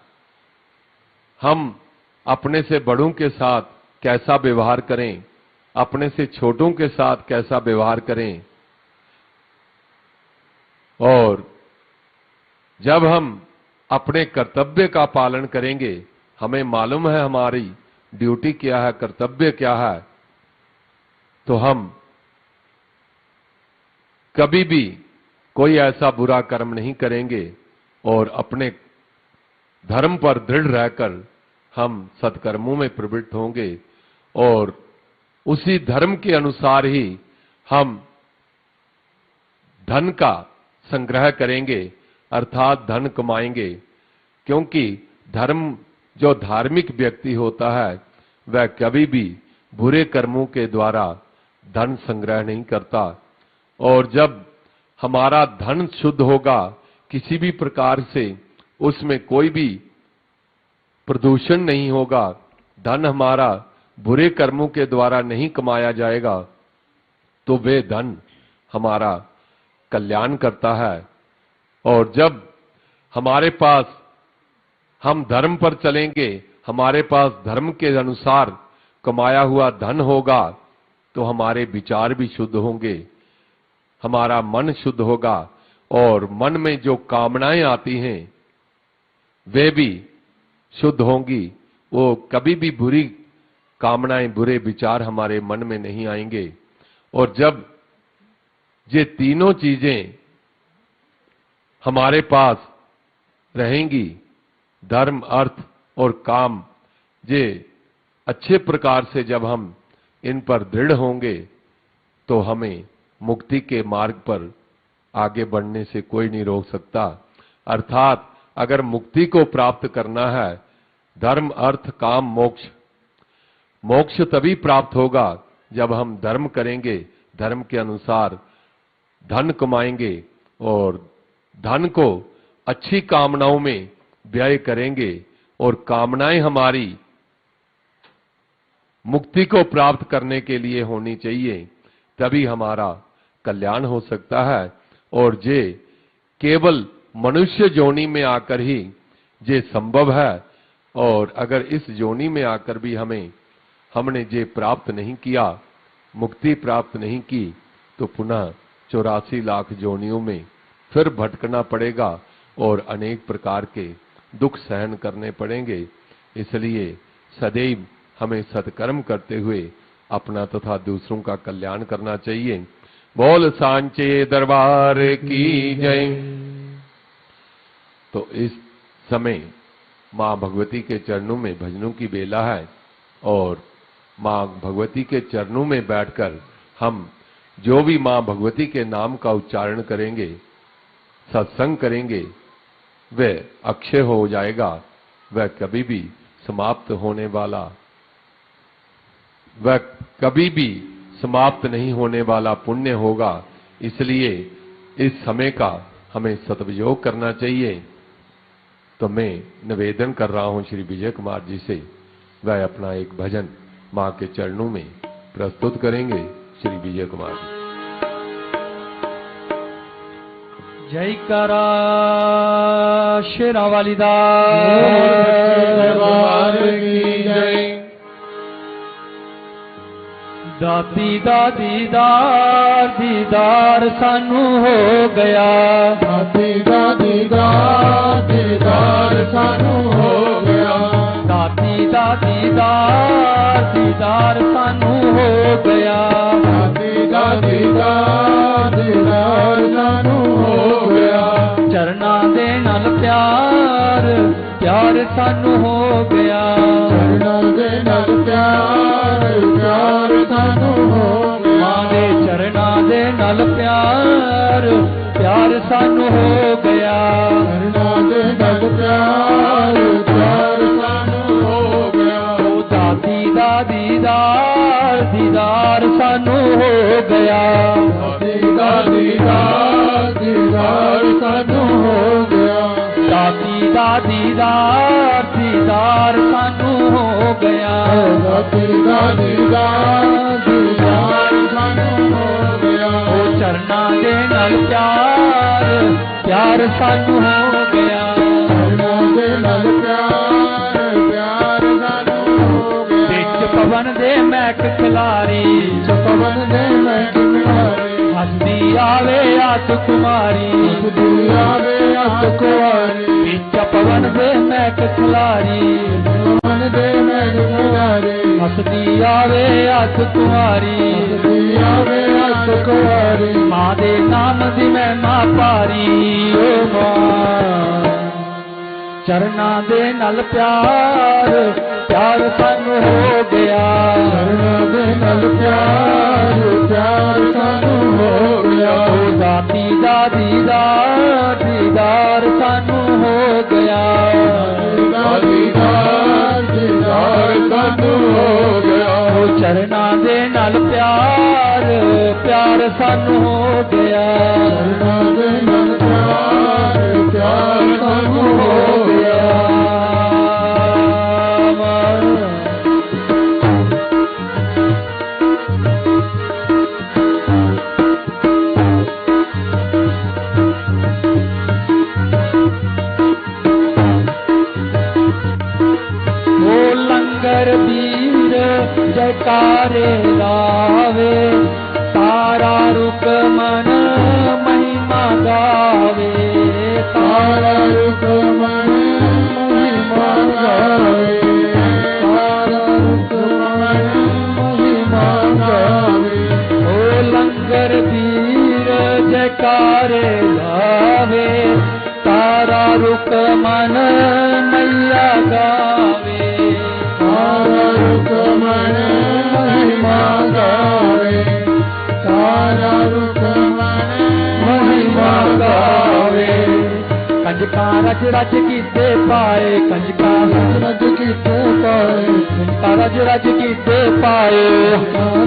हम अपने से बड़ों के साथ कैसा व्यवहार करें, अपने से छोटों के साथ कैसा व्यवहार करें। और जब हम अपने कर्तव्य का पालन करेंगे, हमें मालूम है हमारी ड्यूटी क्या है, कर्तव्य क्या है, तो हम कभी भी कोई ऐसा बुरा कर्म नहीं करेंगे और अपने धर्म पर दृढ़ रहकर हम सत्कर्मों में प्रवृत्त होंगे और उसी धर्म के अनुसार ही हम धन का संग्रह करेंगे, अर्थात धन कमाएंगे। क्योंकि धर्म, जो धार्मिक व्यक्ति होता है, वह कभी भी बुरे कर्मों के द्वारा धन संग्रह नहीं करता। और जब हमारा धन शुद्ध होगा, किसी भी प्रकार से उसमें कोई भी प्रदूषण नहीं होगा, धन हमारा बुरे कर्मों के द्वारा नहीं कमाया जाएगा, तो वे धन हमारा कल्याण करता है। और जब हमारे पास, हम धर्म पर चलेंगे, हमारे पास धर्म के अनुसार कमाया हुआ धन होगा, तो हमारे विचार भी शुद्ध होंगे, हमारा मन शुद्ध होगा और मन में जो कामनाएं आती हैं वे भी शुद्ध होंगी। वो कभी भी बुरी कामनाएं, बुरे विचार हमारे मन में नहीं आएंगे। और जब ये तीनों चीजें हमारे पास रहेंगी, धर्म, अर्थ और काम, ये अच्छे प्रकार से जब हम इन पर दृढ़ होंगे, तो हमें मुक्ति के मार्ग पर आगे बढ़ने से कोई नहीं रोक सकता। अर्थात अगर मुक्ति को प्राप्त करना है, धर्म, अर्थ, काम, मोक्ष, मोक्ष तभी प्राप्त होगा जब हम धर्म करेंगे, धर्म के अनुसार धन कमाएंगे और धन को अच्छी कामनाओं में व्यय करेंगे और कामनाएं हमारी मुक्ति को प्राप्त करने के लिए होनी चाहिए, तभी हमारा कल्याण हो सकता है। और ये केवल मनुष्य योनि में आकर ही ये संभव है। और अगर इस योनि में आकर भी हमने ये प्राप्त नहीं किया, मुक्ति प्राप्त नहीं की, तो पुनः 84 लाख योनियों में फिर भटकना पड़ेगा और अनेक प्रकार के दुख सहन करने पड़ेंगे। इसलिए सदैव हमें सत्कर्म करते हुए अपना तथा दूसरों का कल्याण करना चाहिए। बोल सांचे दरबार की जय। तो इस समय मां भगवती के चरणों में भजनों की बेला है और मां भगवती के चरणों में बैठकर हम जो भी मां भगवती के नाम का उच्चारण करेंगे, सत्संग करेंगे, वह अक्षय हो जाएगा, वह कभी भी समाप्त होने वाला, वह कभी भी समाप्त नहीं होने वाला पुण्य होगा। इसलिए इस समय का हमें सदुपयोग करना चाहिए। तो मैं निवेदन कर रहा हूं श्री विजय कुमार जी से, वह अपना एक भजन मां के चरणों में प्रस्तुत करेंगे। श्री विजय कुमार जी। जय करा शेरावाली दा दाती दा दीदार दीदार सानू हो गया, दाती दा दीदार दीदार सानू हो गया, दाती दा दीदार दीदार सानू हो गया, दाती दा दीदार दीदार सानू हो गया, चरना दे नाल प्यार प्यार सानू हो गया, चरना दे नाल प्यार प्यार सानू हो गया, मां दे चरना दे नाल प्यार प्यार सानू हो गया, चरना दे नाल प्यार ਦੀਦਾਰ ਦੀਦਾਰ ਸਾਨੂੰ ਹੋ ਗਿਆ ਦਾਤੀ ਦਾ ਦੀਦਾਰ ਦੀਦਾਰ ਸਾਨੂੰ ਹੋ ਗਿਆ ਦਾਤੀ ਦਾ ਦੀਦਾਰ ਦੀਦਾਰ ਸਾਨੂੰ ਹੋ ਗਿਆ ਦਾਤੀ ਦਾ ਦੀਦਾਰ ਦੀਦਾਰ ਸਾਨੂੰ ਹੋ ਗਿਆ ਉਹ ਚਰਨਾਂ ਦੇ ਨਾਲ ਪਿਆਰ ਪਿਆਰ ਸਾਨੂੰ ਹੋ ਗਿਆ ਚਰਨਾਂ ਦੇ ਨਾਲ ਪਿਆਰ ਪਿਆਰ ਸਾਨੂੰ ਹੋ ਗਿਆ ਵਿੱਚ ਪਵਨ ਦੇ ਮਹਿਕ ਖਿਲਾਰੀ ਪਵਨ ਦੇ ਮਹਿਕ ਖਿਲਾਰੀ ਹੱਸਦੀ ਆਵੇ ਆਤ ਕੁਮਾਰੀ ਹੱਸਦੀ ਆਵੇ ਆਤ ਕੁਮਾਰੀ ਵਿੱਚ ਪਵਨ ਦੇ ਮਹਿਕ ਖਿਲਾਰੀ ਪਵਨ ਦੇ ਮਹਿਕ ਖਿਲਾਰੀ ਹੱਸਦੀ ਆਵੇ ਆਤ ਕੁਮਾਰੀ ਹੱਸਦੀ ਆਵੇ ਆਤ ਕੁਮਾਰੀ ਮਾਂ ਦੇ ਨਾਮ ਦੀ ਮਹਿਮਾ ਪਾਰੀ ਓ ਮਾਂ ਚਰਨਾਂ ਦੇ ਨਾਲ ਪਿਆਰ ਪਿਆਰ ਸਾਨੂੰ ਹੋ ਗਿਆ ਚਰਨਾਂ ਦੇ ਨਾਲ ਪਿਆਰ ਪਿਆਰ ਸਾਨੂੰ ਹੋ ਗਿਆ ਉਹ ਦਾਤੀ ਦਾ ਦੀਦਾਰ ਦੀਦਾਰ ਸਾਨੂੰ ਹੋ ਗਿਆ ਦੀਦਾਰ ਦੀਦਾਰ ਸਾਨੂੰ ਹੋ ਗਿਆ ਉਹ ਚਰਨਾਂ ਦੇ ਨਾਲ ਪਿਆਰ ਪਿਆਰ ਸਾਨੂੰ ਹੋ ਗਿਆ ਚਰਨਾਂ ਦੇ ਨਾਲ ਪਿਆਰ ਪਿਆਰ ਸਾਨੂੰ ਹੋ ਗਿਆ ਉਹ ਲੰਗਰ ਵੀਰ ਜੈਕਾਰੇ ਲਾਵੇ ਸਾਰਾ ਰੁਕ ਮਨ ਮਹਿਮਾ ਗਾਵੇ ਸਾਰਾ ਰੁਕ ਮਨ ਮਹਿਮਾ ਗਾਵੇ ਸਾਰਾ ਰੁਕ ਮਨ ਮਹਿਮਾ ਗਾਵੇ ਉਹ ਲੰਗਰ ਵੀਰ ਜੈਕਾਰੇ ਲਾਵੇ ਸਾਰਾ ਰੁਕ ਮਨ ਮਈਆ ਗਾਵੇ ਸਾਰਾ ਰੁਕ ਮਨ ਮਹਿਮਾ ਗਾਵੇ ਸਾਰਾ ਰੁਕ ਮਨ ਮਹਿਮਾ ਗਾਵੇ ਕੰਜਕਾਂ ਰਚ ਰਚ ਕੀਤੇ ਪਾਏ ਕੰਜਕਾਂ ਰਜ ਕੀਤੇ ਪਾਏ ਕੰਜਕਾਂ ਰਚ ਰਚ ਕੀਤੇ ਪਾਏ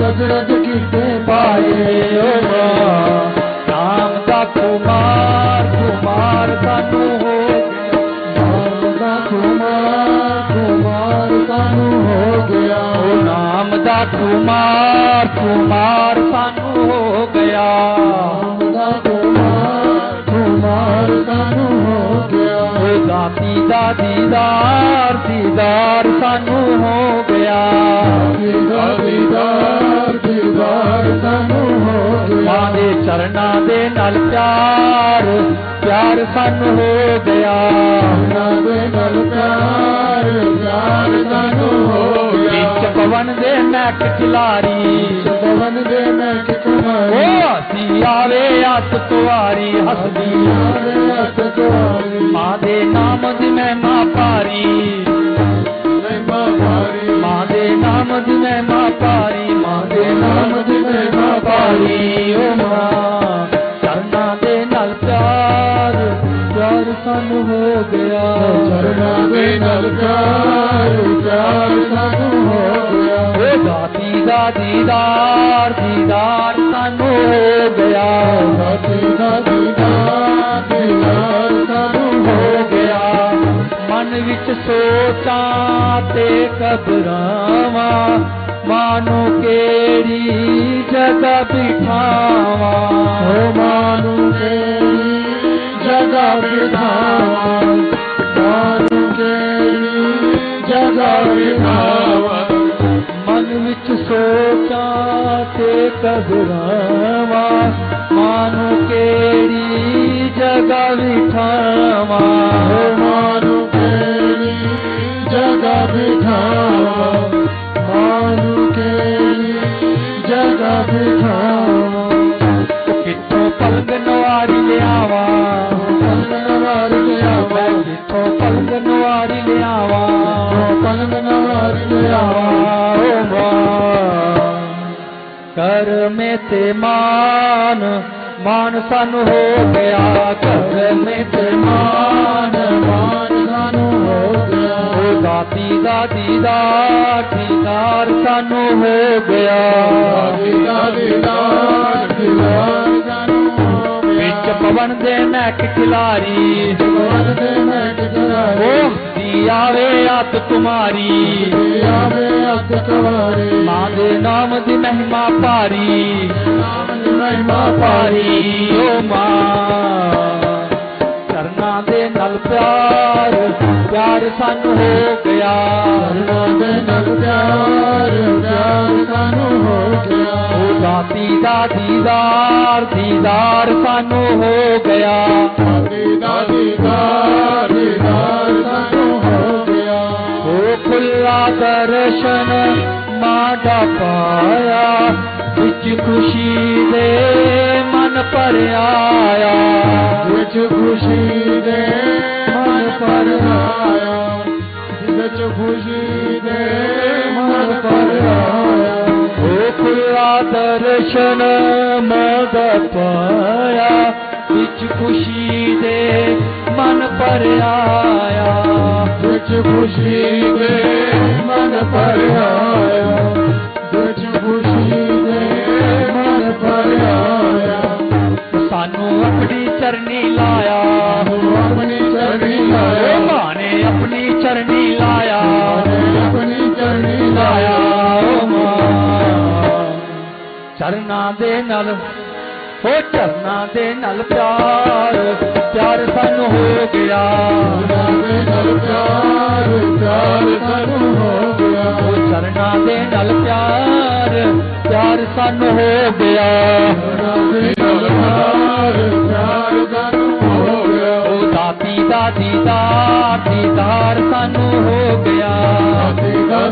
ਰਜ ਰਜ ਕੀਤੇ ਪਾਏ ਓ ਮਾਂ ਨਾਮ ਦਾ ਕੁਮਾਰ ਕੁਮਾਰ ਸਾਨੂੰ ਹੋ ਨਾਮ ਦਾ ਕੁਮਾਰ ਕੁਮਾਰ ਸਾਨੂੰ ਹੋ ਗਿਆ ਉਹ ਨਾਮ ਦਾ ਕੁਮਾਰ ਕੁਮਾਰ ਸਾਨੂੰ ਹੋ ਗਿਆ ਨਾਮ ਦਾ ਕੁਮਾਰ ਕੁਮਾਰ ਸਾਨੂੰ ਹੋ ਗਿਆ ਉਹ ਦਾਤੀ ਦਾ ਦੀਦਾਰ ਦੀਦਾਰ ਸਾਨੂੰ ਹੋ ਗਿਆ ਦੀਦਾਰ ਦੀਦਾਰ ਦੀਦਾਰ ਸਾਨੂੰ ਹੋ ਗਿਆ ਮਾਂ ਦੇ ਚਰਨਾਂ ਦੇ ਨਾਲ ਪਿਆਰ ਪਿਆਰ ਸਾਨੂੰ ਹੋ ਗਿਆ ਉਹਨਾਂ ਦੇ ਨਾਲ ਪਿਆਰ ਪਿਆਰ ਸਾਨੂੰ ਹੋ ਗਿਆ ਵਿੱਚ ਪਵਨ ਦੇ ਮਹਿਕ ਖਿਲਾਰੀ ਪਵਨ ਦੇ ਮਹਿਕ ਕੁਮਾਰੀ ਉਹ ਹੱਸੀ ਆਵੇ ਹੱਥ ਕੁਆਰੀ ਹੱਸਦੀ ਆਵੇ ਹੱਥ ਕੁਮਾਰੀ ਮਾਂ ਦੇ ਨਾਮ ਦੀ ਮਹਿਮਾ ਪਾਰੀ ਮਹਿਮਾ ਭਾਰੀ ਮਾਂ ਦੇ ਨਾਮ ਦੀ ਮਹਿਮਾ ਪਾਰੀ ਮਾਂ ਦੇ ਨਾਮ ਦੀ ਮਹਿਮਾ ਪਾਰੀ ਓ ਮਾਂ ਚਰਨਾਂ ਦੇ ਨਾਲ ਪਿਆਰ ਪਿਆਰ ਸਾਨੂੰ ਹੋ ਗਿਆ ਚਰਨਾਂ ਦੇ ਨਾਲ ਪਿਆਰ ਪਿਆਰ ਸਾਨੂੰ ਹੋ ਗਿਆ ਓ ਦਾਤੀ ਦਾ ਦੀਦਾਰ ਦੀਦਾਰ ਸਾਨੂੰ ਹੋ ਗਿਆ ਦਾਤੀ ਦਾ ਦੀਦਾਰ ਦੀਦਾਰ ਸਾਨੂੰ ਹੋ ਗਿਆ ਮਨ ਵਿੱਚ ਸੋਚਾਂ ਤੇ ਘਬਰਾਵਾਂ ਮਾਨੋ ਕਿਹੜੀ ਜਗ੍ਹਾ ਬਿਠਾਵਾਂ ਓ ਮਾਨੂੰ ਕਿਹੜੀ ਜਗ੍ਹਾ ਬਿਠਾਵਾਂ ਮਾਨੂੰ ਕਿਹੜੀ ਜਗ੍ਹਾ ਬਿਠਾਵਾਂ ਮਨ ਵਿੱਚ ਸੋਚਾਂ ਤੇ ਘਬਰਾਵਾਂ ਮਾਨੋ ਕਿਹੜੀ ਜਗ੍ਹਾ ਬਿਠਾਵਾਂ ਓ ਮਾਨੂੰ ਕਿਹੜੀ ਜਗ੍ਹਾ ਬਿਠਾਵਾਂ ਮਾਨੂੰ ਕਿਹੜੀ ਜਗ੍ਹਾ ਬਿਠਾਵਾਂ ਕਿੱਥੋਂ ਪਲੰਗ ਨਵਾਰੀ ਲਿਆਵਾਂ ਪਲੰਗ ਨਵਾਰੀ ਲਿਆਵਾਂ ਕਿੱਥੋਂ ਪਲੰਗ ਨਵਾਰੀ ਲਿਆਵਾਂ ਪਲੰਗ ਨਵਾਰੀ ਲਿਆਵਾਂ ਓ ਮਾਂ ਕਰ ਮੇ ਤੇ ਮਾਨ ਮਾਨ ਸਾਨੂੰ ਹੋ ਗਿਆ ਕਰ ਮੇ ਤੇ ਮਾਨ ਮਾਨ ਸਾਨੂੰ ਹੋ ਗਿਆ ਓ ਦਾਤੀ ਦਾ ਦੀਦਾਰ ਦੀਦਾਰ ਸਾਨੂੰ ਹੋ ਗਿਆ ਵਿੱਚ ਪਵਨ ਦੇ ਮਹਿਕ ਖਿਲਾਰੀ ਉਹ ਦੀ ਆਵੇ ਅੱਤ ਤੁਮਾਰੀ ਮਾਂ ਦੇ ਨਾਮ ਦੀ ਮਹਿਮਾ ਭਾਰੀ ਓ ਮਾਂ ਚਰਨਾਂ ਦੇ ਨਾਲ ਪਿਆਰ ਪਿਆਰ ਸਾਨੂੰ ਹੋ ਗਿਆ ਉਹ ਦਾਤੀ ਦਾ ਦੀਦਾਰ ਦੀਦਾਰ ਸਾਨੂੰ ਹੋ ਗਿਆ ਉਹ ਖੁੱਲਾ ਦਰਸ਼ਨ ਮਾਂ ਦਾ ਪਾਇਆ ਵਿੱਚ ਖੁਸ਼ੀ ਦੇ ਮਨ ਭਰਿਆ ਵਿੱਚ ਖੁਸ਼ੀ ਦੇ ਮਨ ਭਰਿਆ ਵਿੱਚ ਖੁਸ਼ੀ ਦੇ ਮਨ ਭਰਿਆ ਉਹ ਖੁੱਲਾ ਦਰਸ਼ਨ ਮਾਂ ਦਾ ਪਾਇਆ ਵਿੱਚ ਖੁਸ਼ੀ ਦੇ ਮਨ ਭਰਿਆ ਵਿੱਚ ਖੁਸ਼ੀ ਦੇ ਮਨ ਭਰਿਆ ਵਿੱਚ ਖੁਸ਼ੀ ਦੇ ਮਨ ਭਰਿਆ ਸਾਨੂੰ ਆਪਣੀ ਚਰਨੀ ਲਾਇਆ ਆਪਣੀ ਚਰਨੀ ਲਾਇਆ ਮਾਂ ਨੇ ਆਪਣੀ ਚਰਨੀ ਲਾਇਆ ਆਪਣੀ ਚਰਨੀ ਲਾਇਆ ਚਰਨਾਂ ਦੇ ਨਾਲ ਹੋ ਚਰਨਾਂ ਦੇ ਨਾਲ ਪਿਆਰ ਪਿਆਰ ਸਾਨੂੰ ਹੋ ਗਿਆ ਪਿਆਰ ਸਾਨੂੰ ਹੋ ਗਿਆ ਉਹ ਚਰਨਾਂ ਦੇ ਨਾਲ ਪਿਆਰ ਪਿਆਰ ਸਾਨੂੰ ਹੋ ਗਿਆ ਉਹ ਦਾਤੀ ਦਾ ਦੀਦਾਰ ਦੀਦਾਰ ਸਾਨੂੰ ਹੋ ਗਿਆ ਚਰਨਾਂ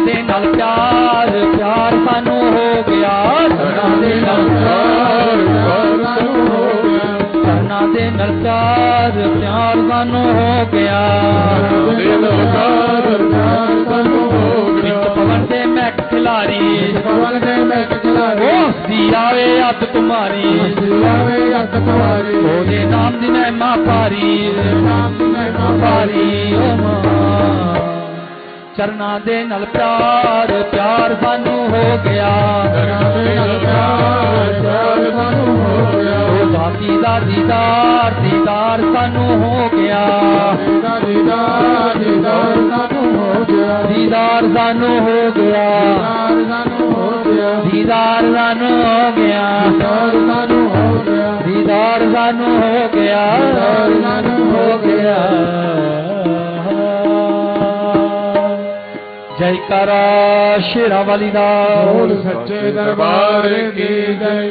ਦੇ ਨਾਲ ਪਿਆਰ ਪਿਆਰ ਸਾਨੂੰ ਹੋ ਗਿਆ ਚਰਨਾਂ ਦੇ ਨਾਲ ਚਰਨਾਂ ਦੇ ਨਾਲ ਪਿਆਰ ਪਿਆਰ ਸਾਨੂੰ ਹੋ ਗਿਆ ਵਿੱਚ ਪਵਨ ਦੇ ਮਹਿਕ ਖਿਲਾਰੀ ਉਸ ਦੀ ਆਵੇ ਅੱਤ ਤੁਮਾਰੀ ਉਹਦੇ ਨਾਮ ਦੀ ਮਹਿਮਾ ਭਾਰੀ ਓ ਮਾਂ ਚਰਨਾਂ ਦੇ ਨਾਲ ਪਿਆਰ ਪਿਆਰ ਸਾਨੂੰ ਹੋ ਗਿਆ ਉਹ ਦਾਤੀ ਦਾ ਦੀਦਾਰ ਦੀਦਾਰ ਸਾਨੂੰ ਹੋ ਗਿਆ ਦੀਦਾਰ ਸਾਨੂੰ ਹੋ ਗਿਆ ਦੀਦਾਰ ਸਾਨੂੰ ਹੋ ਗਿਆ ਦੀਦਾਰ ਸਾਨੂੰ ਹੋ ਗਿਆ ਜੈਕਾਰਾ ਸ਼ੇਰਾਂ ਵਾਲੀ ਦਾ बोल सच्चे दरबार की जय।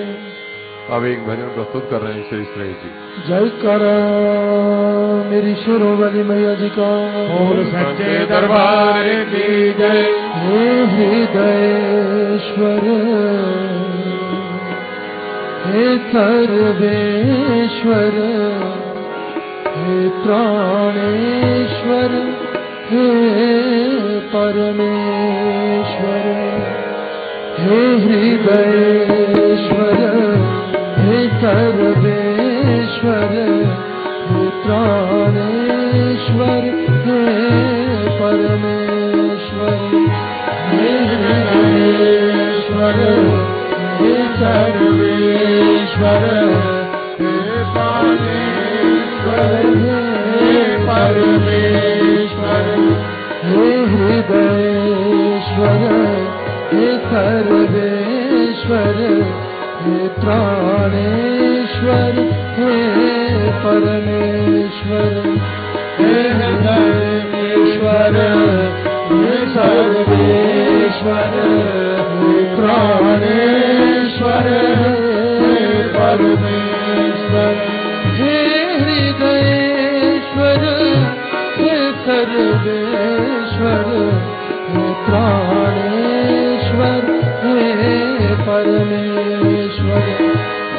अब एक भजन प्रस्तुत कर रहे हैं श्री श्रेय जी। जयकारा मेरी शेरों वाली मैया जी का बोल सच्चे दरबार की जय। हे हृदयेश्वर हे सर्वेश्वर हे प्राणेश्वर हे परमेश्वर हे हृदयेश्वर हे सर्वेश्वर हे प्राणेश्वर हे परमेश्वर हे हृदयेश्वर हे सर्वेश्वर हे प्राणेश्वर हे परमेश्वर हे हृदयेश्वर हे सर्वेश्वर हे प्राणेश्वर हे परमेश्वर हे हृदयेश्वर हे सर्वेश्वर हे प्राणेश्वर हे परमेश्वर हे हृदयेश्वर हे सर्वेश्वर हे प्राणेश्वर हे परमेश्वर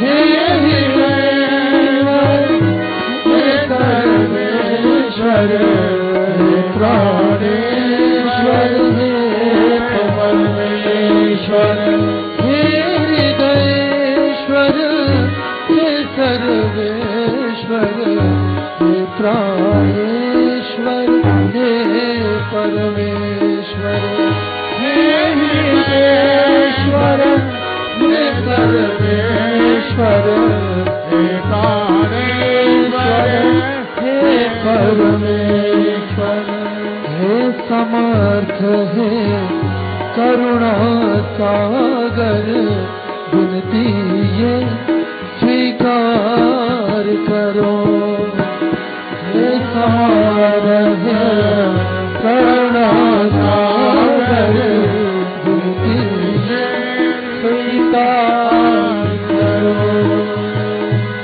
हे हृदयेश्वर हे सर्वेश्वर हे प्राणेश्वर हे परमेश्वर हे हितेश्वर हे सर्वेश्वर हे तारेश्वर हे परमेश्वर हे समर्थ हे करुणा सागर विनती ये स्वीकार करो हे समर्थ हे करुणा सागर विनती ये स्वीकार करो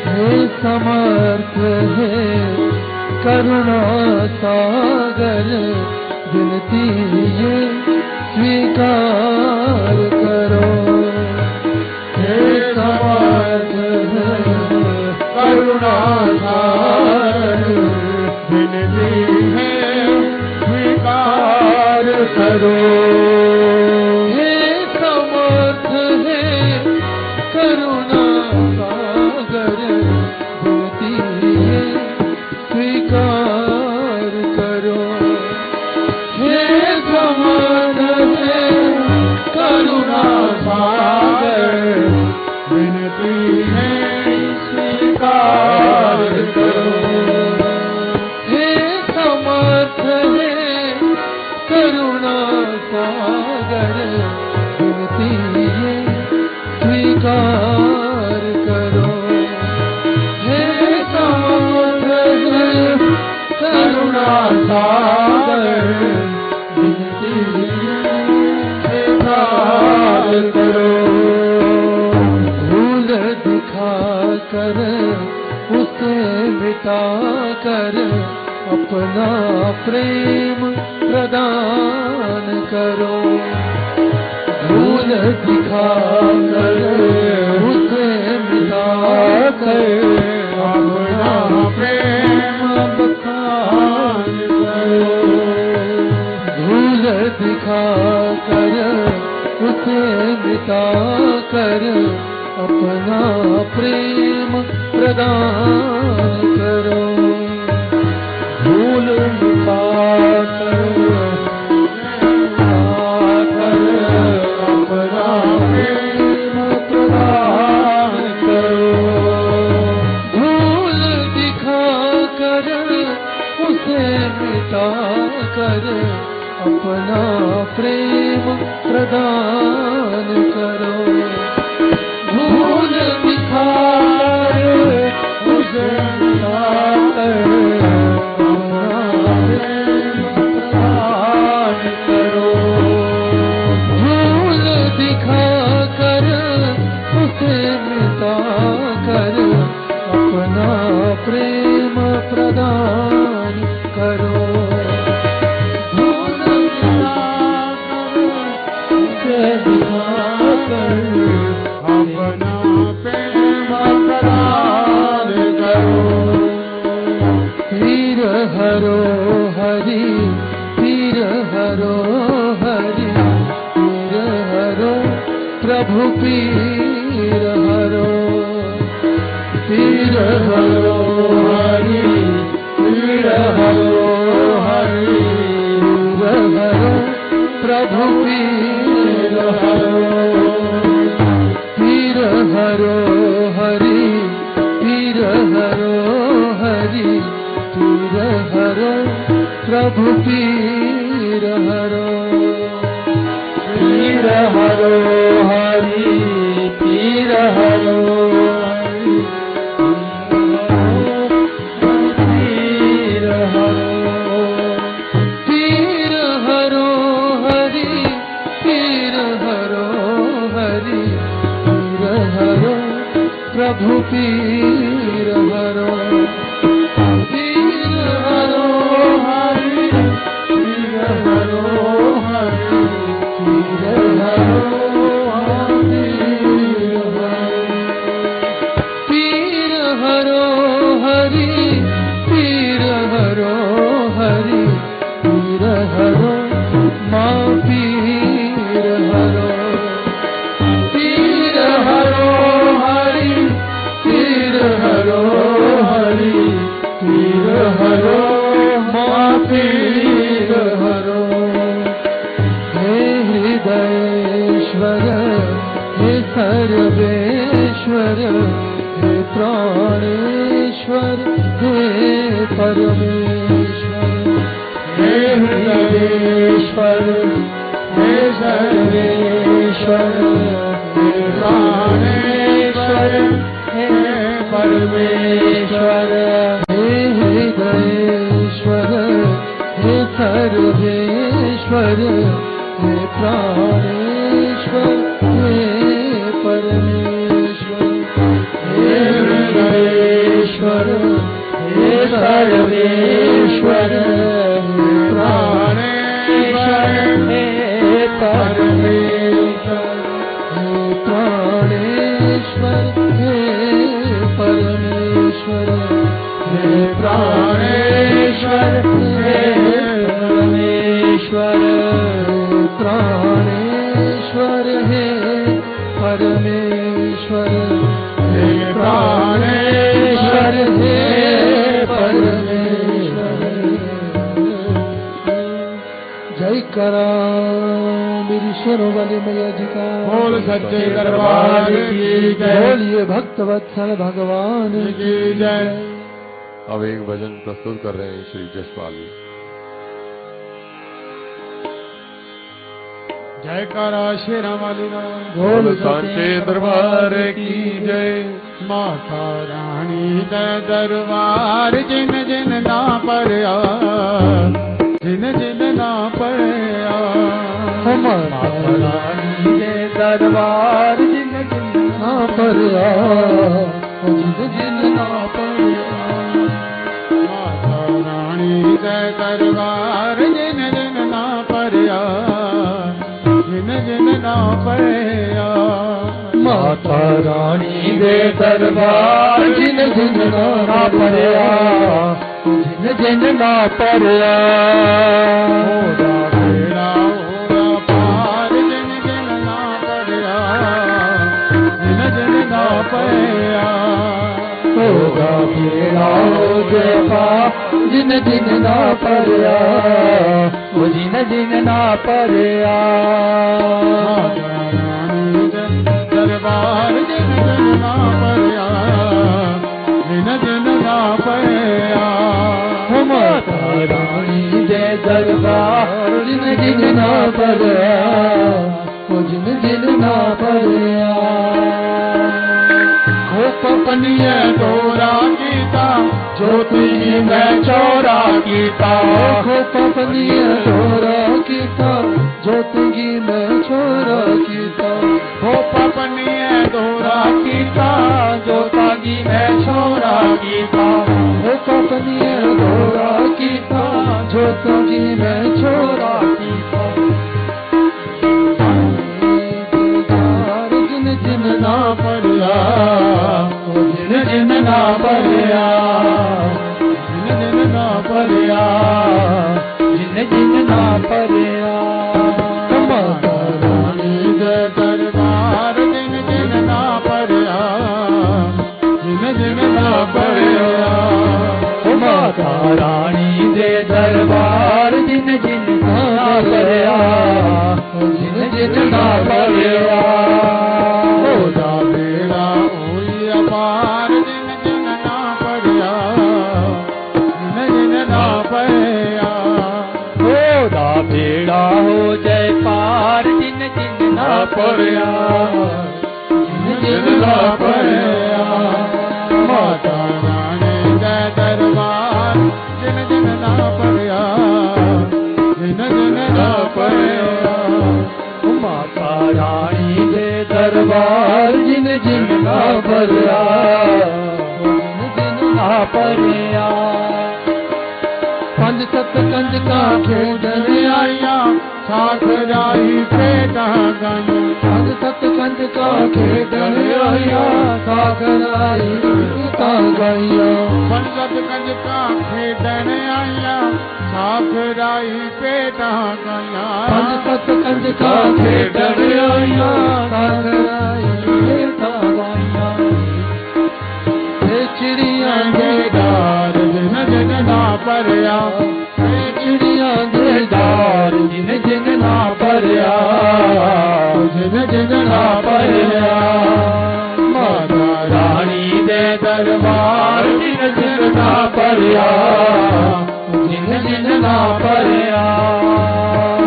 हे समर्थ हे करुणा सागर विनती ये स्वीकार करो हे समर्थ है करुणा सागर विनती है स्वीकार करो हे समर्थ है करुणा सागर विनती है स्वीकार करो हे समर्थ है करुणा सागर विनती है स्वीकार करो हे समर्थ है करुणा सागर विनती है स्वीकार करो हे समर्थ है करुणा सागर विनती स्वीकार करो भूल दिखा कर उसे मिटा कर अपना प्रेम प्रदान करो भूल दिखा कर उसे मिटा कर अपना प्रेम बखान करो भूल दिखा कर उसे मिटा कर अपना प्रेम प्रदान करो भूल मिटा कर अपना प्रेम प्रदान करो भूल दिखा कर उसे मिटा कर अपना प्रेम प्रदान करो भूल दिखा उसे मिटा कर अपना प्रेम प्रदान करो भूल दिखा कर उसे मिटा कर अपना प्रेम प्रदान करो अपना प्रेम प्रदान करो पीर हरो हरि पीर हरो हरि पीर हरो प्रभु पीर हरो पीर हरो हरि पीर हरो हरि पीर हरो प्रभु पीर हरो पीर हरो हरि पीर हरो हरि पीर हरो प्रभु पीर हरो पीर हरो हरि पीर हरो हरि पीर हरो पीर हरो हरि पीर हरो हरि पीर हरो प्रभु पीर हरो पीर हरो हरि पीर हरो हरि पीर हरो हरि पीर हरो हरि पीर हरो हरि पीर हरो माँ पीर हरो पीर हरो हरि पीर हरो हरि पीर हरो माँ पीर हरो हे सर्वेश्वर हे प्राणेश्वर हे परमेश्वर हे हृदयेश्वर हे सर्वेश्वर हे प्राणेश्वर हे परमेश्वर हे हृदयेश्वर हे सर्वेश्वर हे प्राणेश्वर हे परमेश्वर हे प्राणेश्वर हे परमेश्वर हे प्राणेश्वर हे परमेश्वर प्राणेश्वर हे परमेश्वर हे प्राणेश्वर हे परमेश्वर जय करा मेरी सुनो वाली मैया जी का बोल सच्चे दरबार की जय। बोलिए भक्त वत्सल भगवान की जय। अब एक भजन प्रस्तुत कर रहे हैं श्री जसपाल जी। जय करा शेरा वाली बोल सांचे दरबार की जय। माता रानी का दरबार जिन जिन ना पर जिन जिन ना पर माता रानी के दरबार जिन जिन ना पर जिन जिन ना पर माता रानी का दरबार जिन जिन ना पर जिन जिन ना पर माता रानी दे दरबार जिन जिन ना परया जिन जिन ना परया होगा तेरा होगा पार जिन जिन ना परया जिन जिन ना परया होगा तेरा हो जय पार जिन जिन ना परया वो जिन जिन ना परया दरबार जिन जिन ना परया जिन जिन ना परया माता रानी जय दरबार जिन जिन ना परया वो जिन जिन ना परया पनिया तोरा कीता ज्योति मैं चोरा कीता पनिया तोरा कीता ज्योति मैं छोरा कीता हो पनिया तोरा कीता ज्योति मैं छोरा कीता हो पनिया तोरा कीता ज्योति मैं छोरा कीता जिन जिन ना परया जिन जिन ना परया जिन जिन ना परया जिन जिन ना परया माता रानी दे दरबार जिन जिन ना परया जिन जिन ना परया माता रानी दे दरबार जिन जिन ना परया जिन जिन ना परया होदा बेड़ा होई अपार जिन जिन ना परया जिन जिन ना परया होदा बेड़ा हो जय पार जिन जिन ना परया जिन जिन ना परया माता रानी दे दरबार जिन जिन ना परया जिन जिन ना परया माता रानी दे दरबार जिन जिन ना परया जिन जिन ना परया पंज सत कंज का खेडन आया साथ जाई पेटा गन पंज सत कंज का खेडन आया सागराई ता गया पंजत कंज का खेडन आया साथ जाई पेटा गया पंज सत कंज का खेडन आया सागराई ता गया चिड़िया दे दार जिन जिन ना परया चिड़िया दे दार जिन जिन ना परया जिन जिन ना परया माता रानी दे दरबार जिन जिन ना परया जिन जिन ना परया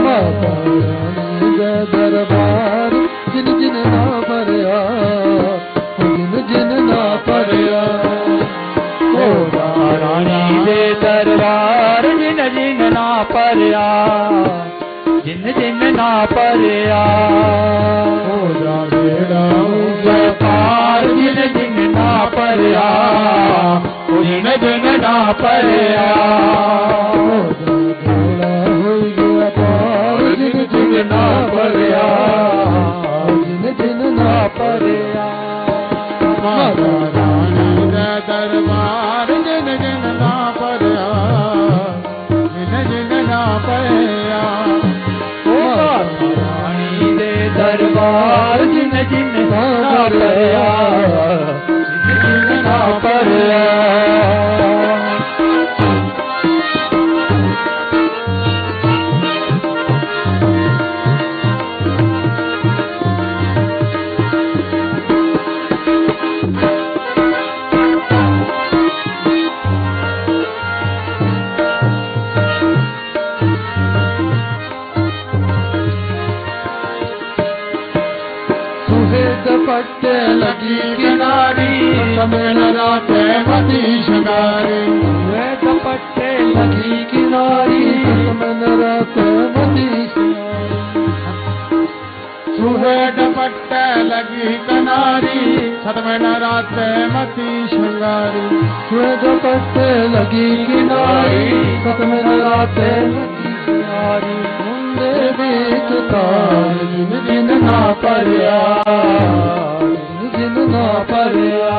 माता रानी दे दरबार जिन जिन ना भरिया जिन जिन ना भरिया ओ रानी दे दरबार जिन जिन ना भरिया जिन जिन ना भरिया ओ बेड़ा व्यापार जिन जिन ना भरिया जिन जिन ना भरिया बेड़ा हो गया पार जिन जिन ना भरिया जिन जिन ना भरिया माता रानी दे दरबार जिन जिन ना भरिया जिन जिन ना भरिया रानी दे दरबार जिन जिन ना भरिया जिन जिन ना भरिया दुपट्टे लगी किनारी समय राते मती शंगारी वे दुपट्टे लगी किनारी समय राते मती सुहे दुपट्टे लगी किनारी सतमन राते मती शंगारी सुहे दुपट्टे लगी किनारी सतमन राते मती किनारी मुंडे बीच तार जिन जिन ना भरिया जिन ना भरिया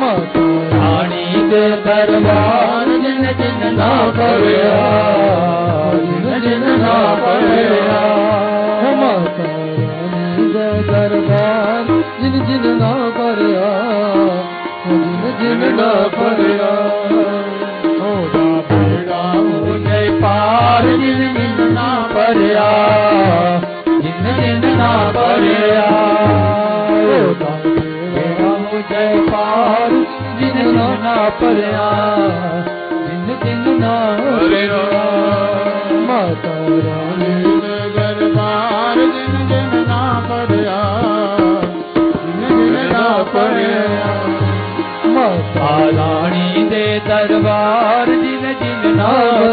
माता रानी दे दरबार जिन जिन ना भरिया जिन जिन ना भरिया माता रानी दे दरबार जिन जिन ना भरिया जिन जिन ना भरिया बेड़ा हो गए पार जिन जिन ना भरिया जिन जिन ना भरिया बेड़ा हो गए पार जिन जिन ना भरिया जिन जिन ना भरिया माता रानी दे दरबार जिन जिन ना भरिया जिन जिन ना भरिया माता रानी दे दरबार जिन जिन ना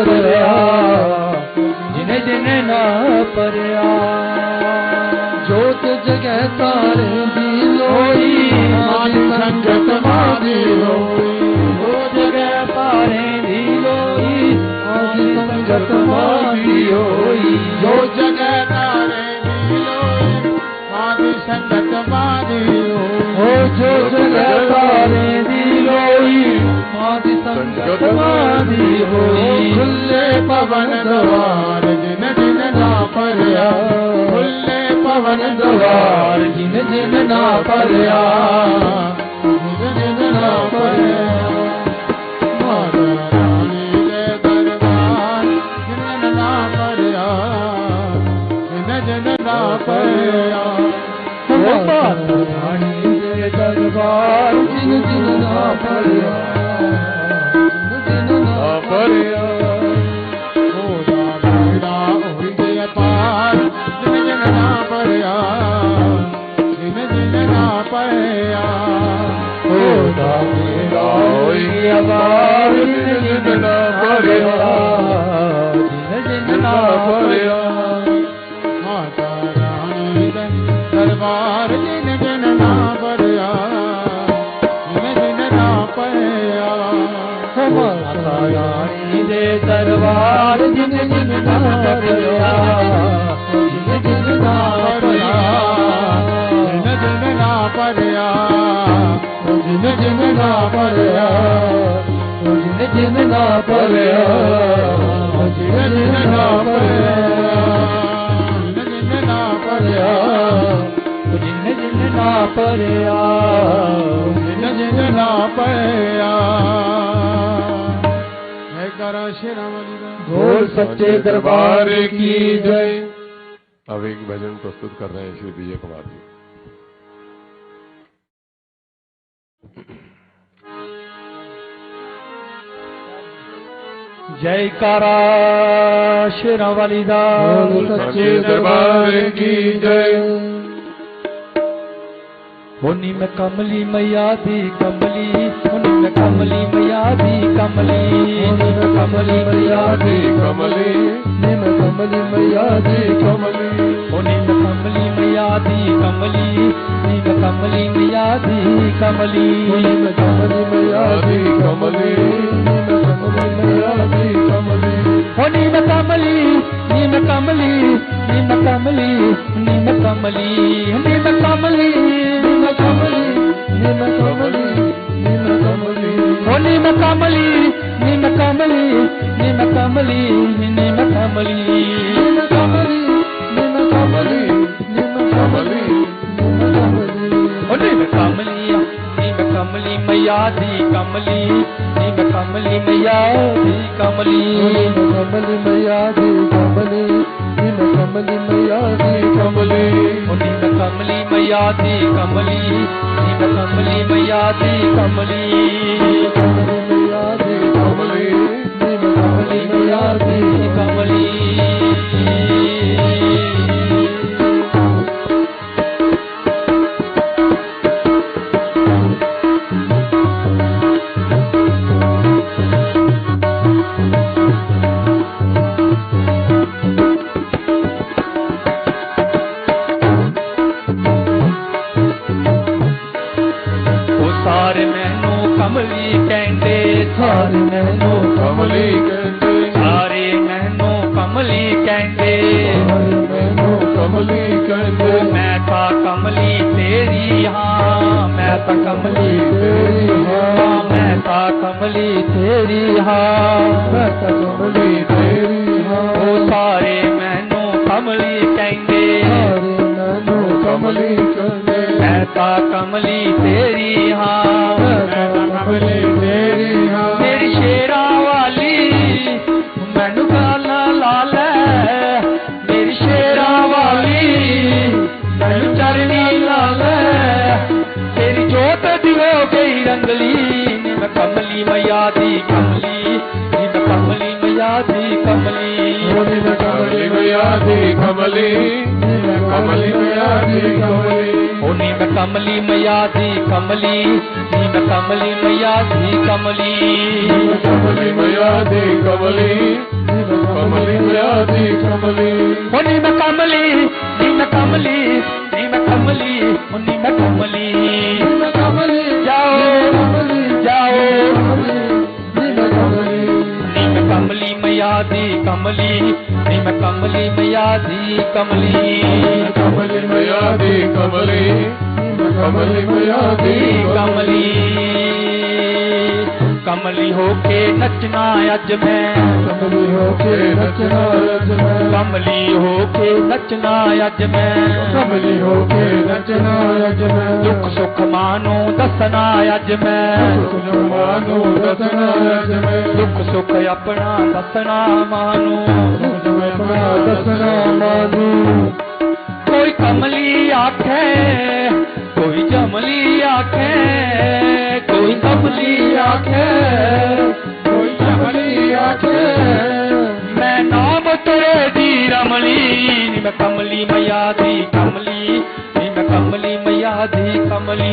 भरिया जिन जिन ना भरिया जोत जगह तारे दी लोई मादी संगत मादी होई वो जगह तारे दी लोई आदि संगत मादी होई जो जगह तारे दी लोई मादी संगत मादी ओ जो जगह तारे दी लोई आदि संगत मादी होई खुले पवन द्वार जिन जिन ना भरिया खुले पवन द्वार जिन जिन ना भरिया जिन जिन ना भरिया माता रानी दे दरबार जिन जिन ना भरिया जिन जिन ना भरिया माता रानी दे दरबार जिन जिन ना भरिया जिन जिन ना भरिया बेड़ा हो गया पार जिन जिन ना भरिया जिन जिन ना भरिया बेड़ा हो गया पार जिन जिन ना भरिया जिन जिन ना भरिया माता रानी दे दरबार जिन जिन ना भरिया जिन जिन ना भरिया माता रानी दे दरबार जिन जिन ना भरिया जिन जिन ना भरिया जिन जिन ना भरिया जिन जिन ना भरिया जिन जिन ना भरिया जिन जिन ना भरिया जिन जिन ना भरिया जिन जिन ना भरिया जिन जिन ना भरिया जयकारा श्री राम जी का बोल सच्चे दरबार की जय। अब एक भजन प्रस्तुत कर रहे हैं श्री विजय कुमार जी। जयकारा शेरां वाली दा सच्चे दरबार की जय। होनी मैं कमली मैया दी कमली, होनी मैं कमली मैया दी कमली, होनी मैं कमली मैया दी कमली, होनी मैं कमली मैया दी कमली, होनी मैं कमली मैया दी कमली, होनी मैं कमली मैया दी कमली, होनी मैं कमली मैया दी कमली, होनी मैं कमली, नी मैं कमली, नी मैं कमली, नी मैं कमली, नी मैं कमली, नी मैं कमली, नी मैं कमली, नी मैं कमली, होनी मैं कमली, नी मैं कमली, नी मैं कमली, नी मैं कमली, नी मैं कमली, नी मैं कमली, नी मैं कमली, नी मैं कमली, होनी मैं कमली, नी मैं कमली मैया दी कमली, नी मैं कमली मैया दी कमली, नी मैं कमली मैया दी कमली, नी मैं कमली मैया दी कमली, नी मैं कमली मैया दी कमली, नी मैं कमली मैया दी कमली, कमली मैया दी कमली, नी मैं कमली मैया दी कमली। सारे मैनू कमली कहते, सारे मैनू कमली कहते, सारे मैनू कमली कहते, सारे मैनू कमली कहते, मैं था कमली तेरी हाँ, मैं था कमली तेरी हाँ, मैं था कमली तेरी हाँ, मैं था कमली तेरी हाँ, ओ सारे मैनू कमली कहते, सारे मैनू कमली कहते, मैं था कमली तेरी हाँ, कमली तेरी हाँ, मेरी शेरा वाली मैनू गाना ला ले, मेरी शेरा वाली मैनू चरनी ला ले, तेरी जोत दियो गई रंगली, नी मैं कमली मैया दी कमली, नी मैं कमली मैया दी कमली, नी मैं कमली मैया दी कमली, नी मैं कमली मैया दी कमली, नी मैं कमली मैया दी कमली, नी मैं कमली मैया दी कमली, कमली मैया दी कमली, कमली मैया दी कमली, नी मैं कमली, नी मैं कमली, नी मैं कमली, नी मैं कमली, नी मैं कमली, जाओ जाओ, नी मैं कमली, नी मैं कमली मैया दी कमली, नी मैं कमली मैया दी कमली, कमली मैया दी कमली, कमली मैया दी कमली, कमली होके नचना अज मैं, कमली होके नचना अज मैं, कमली होके नचना अज मैं, कमली होके नचना अज मैं, दुख सुख मानो दसना अज मैं, दुख मानो दसना अज मैं, दुख सुख अपना दसना मानो, अपना दसना मानो, कोई कमली आखे, कोई जमली आखे, कोई कमली आखे, कोई जमली आखे, मैं नाम तेरे दी रमली, नी मैं कमली मैया दी कमली, नी मैं कमली मैया दी कमली,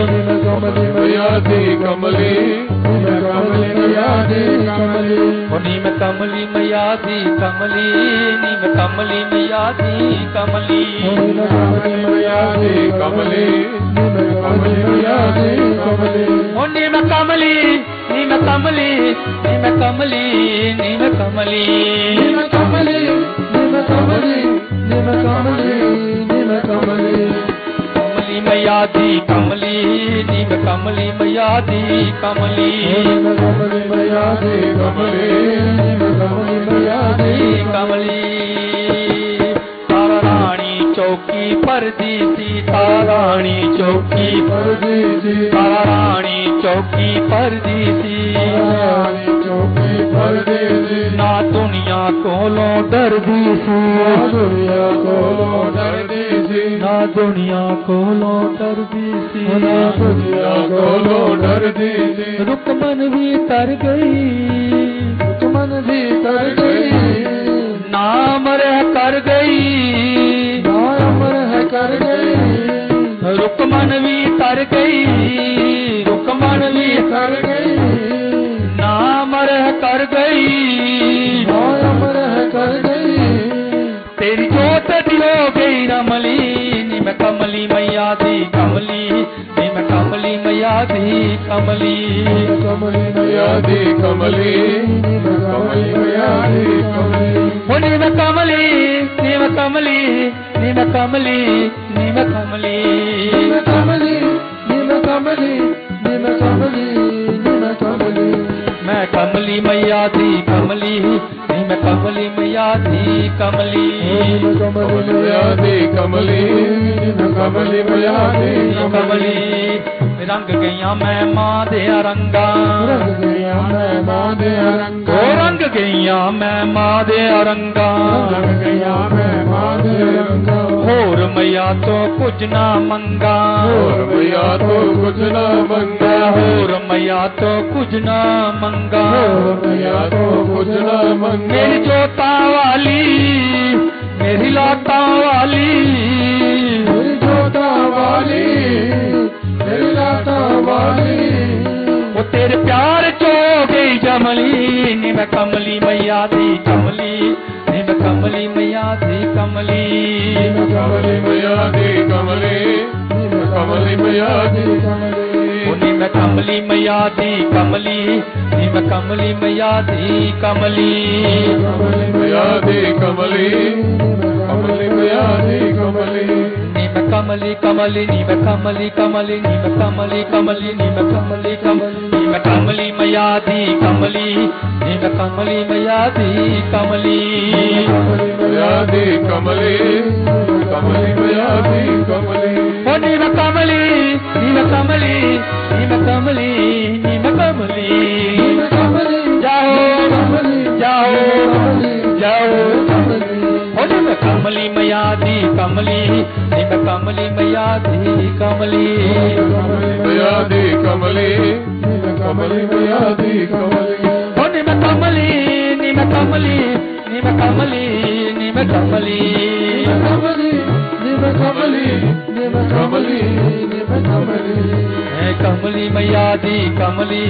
नी मैं कमली मैया दी कमली, नी मैं कमली मैया दी कमली, नी मैं कमली मैया दी कमली, नी मैं कमली मैया दी कमली, नी मैं कमली मैया दी कमली, नी मैं कमली मैया दी कमली, नी मैं कमली, नी मैं कमली, नी मैं कमली, नी मैं कमली, नी मैं कमली, नी मैं कमली, नी मैं कमली, नी मैं कमली, कमली मैया दी कमली, नी मैं कमली मैया दी कमली, नी मैं कमली मैया दी कमली, नी मैं कमली मैया दी कमली, तारा रानी चौकी परदी सी, तारा रानी चौकी परदी सी, तारा रानी चौकी परदी सी, रानी चौकी परदी सी, ना दुनिया कोलों डरदी सी, ना दुनिया कोलों डरदी सी, ना दुनिया कोलों डरदी सी, ना दुनिया कोलों डरदी सी, रुकमन भी तर गई, रुकमन भी कर गई, नाम रह कर गई, नाम रह कर गई, रुकमन भी तर गई, रुकमन भी कर गई, नाम रह कर गई, नाम रह कर गई, तेरी जोत दी हो गई रमली, नी मैं कमली मैया दी कमली, नी मैं कमली मैया दी कमली, कमली मैया दी कमली, कमली मैया दी कमली, ओ नी मैं कमली, नी मैं कमली, नी मैं कमली, नी मैं कमली, नीम कमली, नीम कमली, नीम कमली, नीम कमली, मैं कमली मैया दी कमली, नी मैं कमली मैया दी कमली, कमली मैया दी कमली, कमली मैया दी कमली, रंग गईया मैं मां दे रंगा, रंग गया मैं मां दे रंगा, ओ रंग गईया मैं मां दे रंगा, रंग गया मैं मां दे रंगा, होर मैया तो कुछ ना मंगा, और मैया तो कुछ न मंगा, होर मैया तो कुछ ना मंगा, मैया तो कुछ न मंगा, मेरी जोता वाली, मेरी लाता वाली, मेरी जोता वाली, मेरी लाता वाली, वो तेरे प्यार चो गई जमली, नी मैं कमली मैया दी कमली, नी मैं कमली मैया दी कमली, कमली मैया दी कमली, कमली मैया दी ओ नी मैं कमली मैया दी कमली, नी मैं कमली मैया दी कमली, कमली मैया दी कमली, कमली मैया दी कमली, नी मैं कमली कमली, नी मैं कमली कमली, नी मैं कमली कमली, नी मैं कमली कमली, नी मैं कमली मैया दी कमली, नी मैं कमली मैया दी कमली, मैया दी कमली, कमली मैया दी कमली, ओ नी मैं कमली, नी मैं कमली, नी मैं कमली, नी मैं कमली, नीम कमली, जाओ कमली, जाओ जाओ, कमली, ओ नी मैं कमली मैया दी कमली, नी मैं कमली मैया दी कमली, मैया दी कमली, कमली मैया दी कमली, ओ नी मैं कमली, नी मैं कमली, नी मैं कमली, नी मैं कमली, कमली, नीम कमली, नीम कमली, नीम कमली, मैं कमली मैया दी कमली,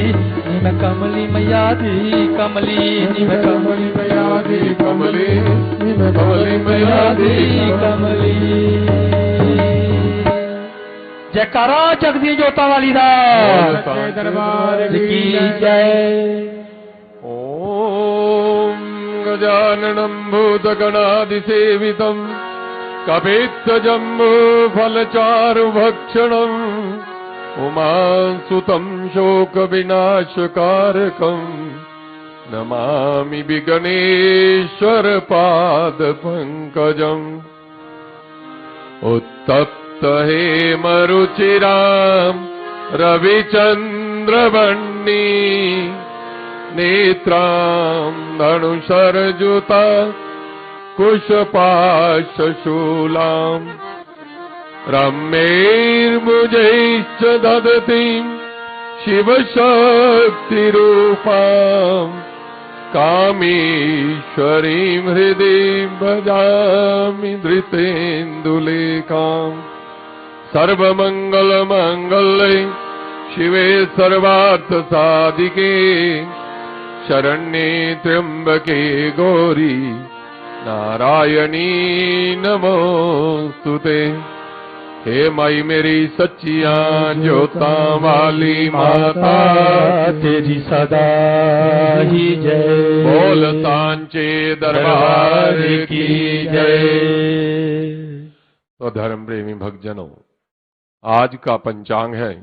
नी मैं कमली मैया दी कमली, नी मैं कमली मैया दी कमली, नीम कमली मैया दी कमली। जयकारा जगदी जोता वाली दा सच्चे दरबार की जय। ओम गजाननं भूतगणादिसेवितं कपित्थजम्बूफलचारुभक्षणम् उमासुतं शोकविनाशकारकम् नमामि विघ्नेश्वरपादपङ्कजम् उत्तप्त हेमरुचिराम् रविचन्द्रवह्नि नेत्रां धनुषर्जुता कुशपाशशूलाम् रम्यैर्भुजैश्च ददतीं शिवशक्तिरूपाम् कामेश्वरीं हृदि भजामि धृतेन्दुलेखाम् सर्वमङ्गलमाङ्गल्ये शिवे सर्वार्थसाधिके शरण्ये त्र्यम्बके गौरी नारायणी नमोस्तुते। हे माई मेरी सच्चियां ज्योतां वाली माता तेरी सदा ही जय। बोल सांचे दरबार की जय। तो धर्म प्रेमी भक्तजनों, आज का पंचांग है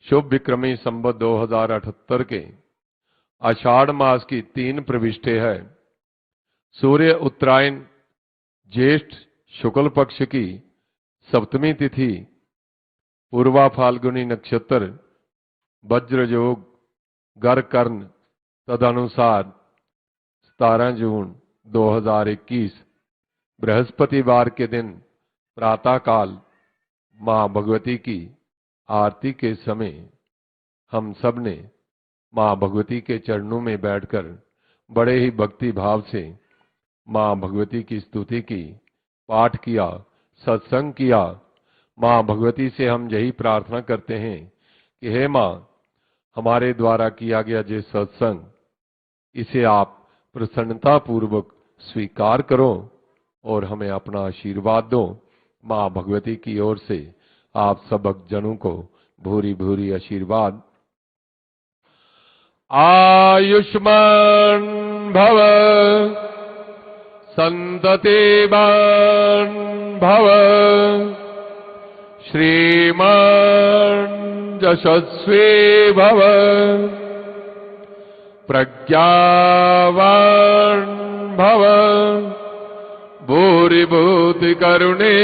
शुभ विक्रमी संवत 2078 के आषाढ़ मास की 3 प्रविष्टे है। सूर्य उत्तरायण ज्येष्ठ शुक्ल पक्ष की सप्तमी तिथि, पूर्वा फाल्गुनी नक्षत्र, वज्र योग, गर कर्ण, तदनुसार 17 जून 2021 बृहस्पतिवार के दिन प्रातःकाल मां भगवती की आरती के समय हम सब ने मां भगवती के चरणों में बैठकर बड़े ही भक्ति भाव से मां भगवती की स्तुति की, पाठ किया, सत्संग किया। मां भगवती से हम यही प्रार्थना करते हैं कि हे मां, हमारे द्वारा किया गया जो सत्संग, इसे आप प्रसन्नता पूर्वक स्वीकार करो और हमें अपना आशीर्वाद दो। मां भगवती की ओर से आप सब भक्तजनों को भूरी भूरी आशीर्वाद। आयुष्मान भव, संततिवान भव, श्रीमान यशस्वी भव, प्रज्ञावान भव, भूरिभूति करुणे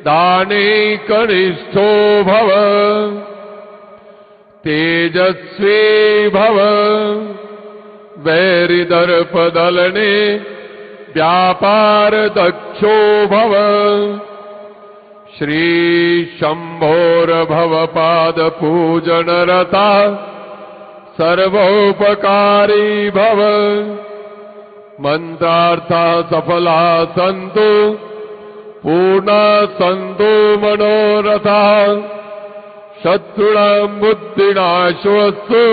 दाने कनिष्ठो भव, तेजस्वी भव, वैरिदर्पदलने व्यापार दक्षो भव, श्री शंभोर भव पाद पूजन रता सर्वोपकारी भव, मंत्रार्था सफला संतु पूर्णा संतु मनोरथा, शत्रुणां बुद्धिनाशोऽस्तु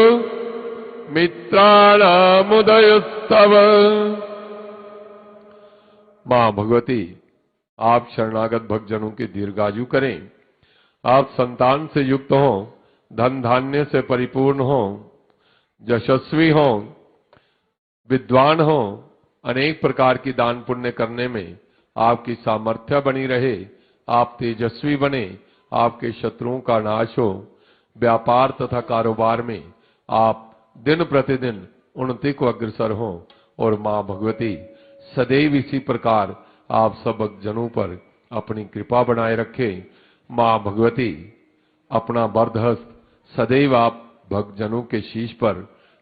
मित्राणामुदयस्तव। मां भगवती, आप शरणागत भक्तजनों की दीर्घायु करें। आप संतान से युक्त हों, धन धान्य से परिपूर्ण हों, यशस्वी हों, विद्वान हों, अनेक प्रकार की दान पुण्य करने में आपकी सामर्थ्य बनी रहे। आप तेजस्वी बने, आपके शत्रुओं का नाश हो, व्यापार तथा कारोबार में आप दिन प्रतिदिन उन्नति को अग्रसर हो, और मां भगवती सदैव इसी प्रकार आप सब जनों पर अपनी कृपा बनाए रखे। मां भगवती अपना वरदहस्त सदैव आप भक्तजनों के शीश पर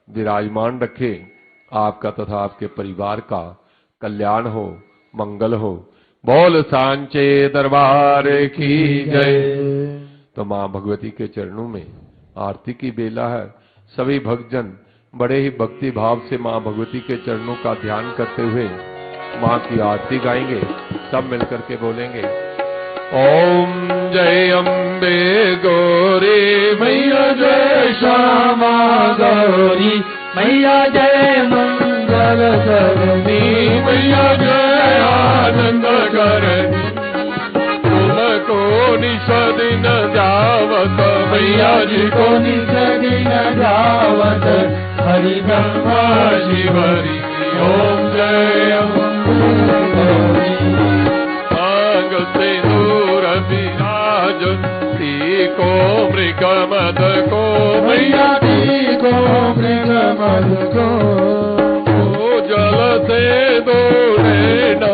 विराजमान रखे। आपका तथा आपके परिवार का कल्याण हो, मंगल हो। बोल सांचे दरबार की जय। तो मां भगवती के चरणों में आरती की बेला है। सभी भक्तजन बड़े ही भक्ति भाव से मां भगवती के चरणों का ध्यान करते हुए मां की आरती गाएंगे। सब मिलकर के बोलेंगे, ओम जय अम्बे गौरी मैया, जय श्यामा गौरी मैया, जय मंगल करनी मैया, जय आनंद करनी, तुमको निषदिन जावत मैया जी को निषदिन जावत, हरि ब्रह्मा शिवरी ओम जय मांग से दूर विराज, को मृगमद को मैया, को मृगमद को, जल से दो नैना,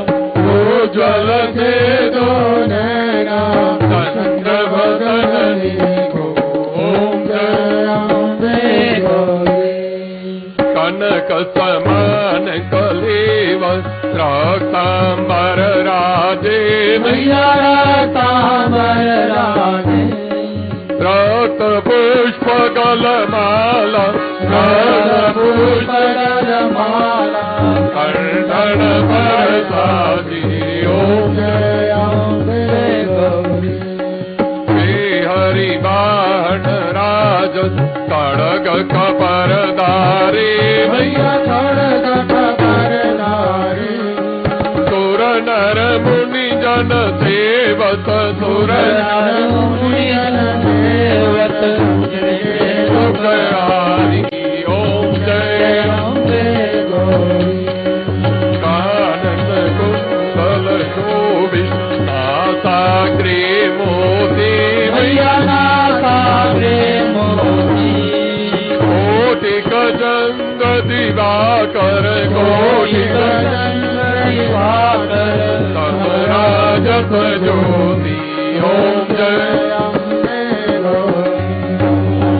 जल से दो नैना, चंद्र भगन को ओम जय अम्बे गौरी। कनक समान कलेव रक्तांबर राजे मैया, रक्तांबर राजे, रक्त पुष्प गलमाला, रक्त पुष्प गलमाला, कंठन बरसाती ओम जय अम्बे गौरी। हरि बाण राज खड़ग कपरदारी मैया, खड़ग कपरदारी, सुर नर मुनि जन सेवत, सुर नर मुनि जन सेवत, सुखहारी ओम जय अम्बे गौरी। कानन कुंडल शोभित, नासाग्रे मोती मैया, नासाग्रे मोती, कोटिक चंद्र दिवाकर, कोटिक चंद्र दिवाकर, तब राजत ज्योति ओम जय अम्बे गौरी।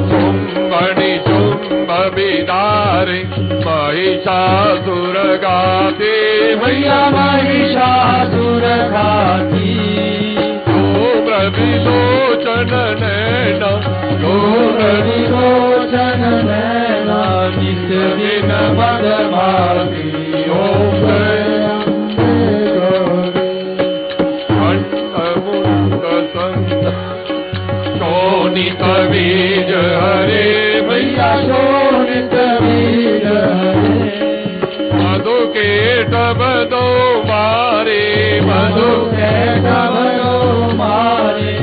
चुंबनी चुंब बिदारे महिषासुर गाते मैया, महिषासुर गाती, विलोचन नैना, विलोचन नैना, नित दिन मदमाती ओम जय शोणित बीज हरे मैया शोणित बीज मधु के टब दो मारे मधु के टब दो मारे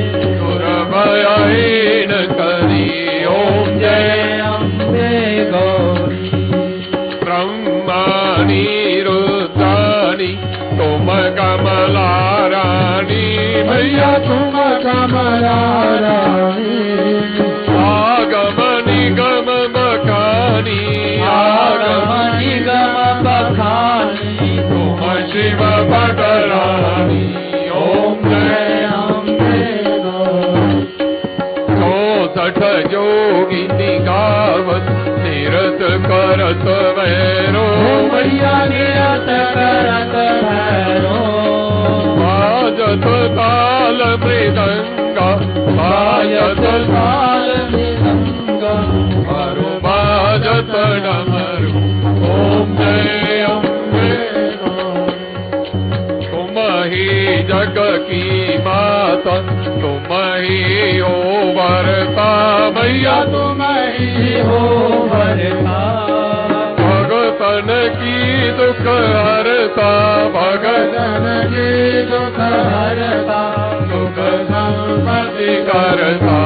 दुर्भयहीन करी ओम जय अम्बे गौरी ब्रह्माणी रुद्राणी तुम कमला रानी मैया तुम कमला रानी आगम निगम बखानी आगम निगम बखानी तुम शिव भटरानी ओम जय अम्बे गौरी 64 जोगिनी गावत निरत करत भैरो मैया निरत करत भैरो बाजत ताल मृदंगा बाजत ताल मृदंगा मरु बाजत डमरू ओम जय अम्बे तुम ही जग की माता तुम ही हो वरता मैया तुम ही हो वरता भगतन की दुख हरता भगतन की दुख हरता दुख संपत्ति करता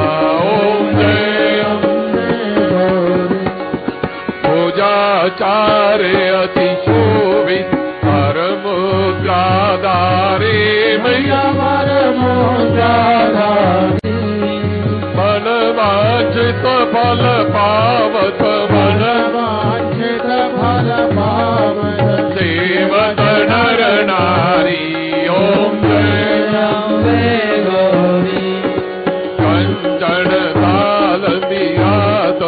ओम जय अम्बे गौरी पूजाचार्य अति शोभित परमुद्राधारी मैया परमुद्राधारी मन वांछित फल पावत मन वांछित फल पावत सेवत नर नारी ओम जय अम्बे गौरी कंचन ताल बिहात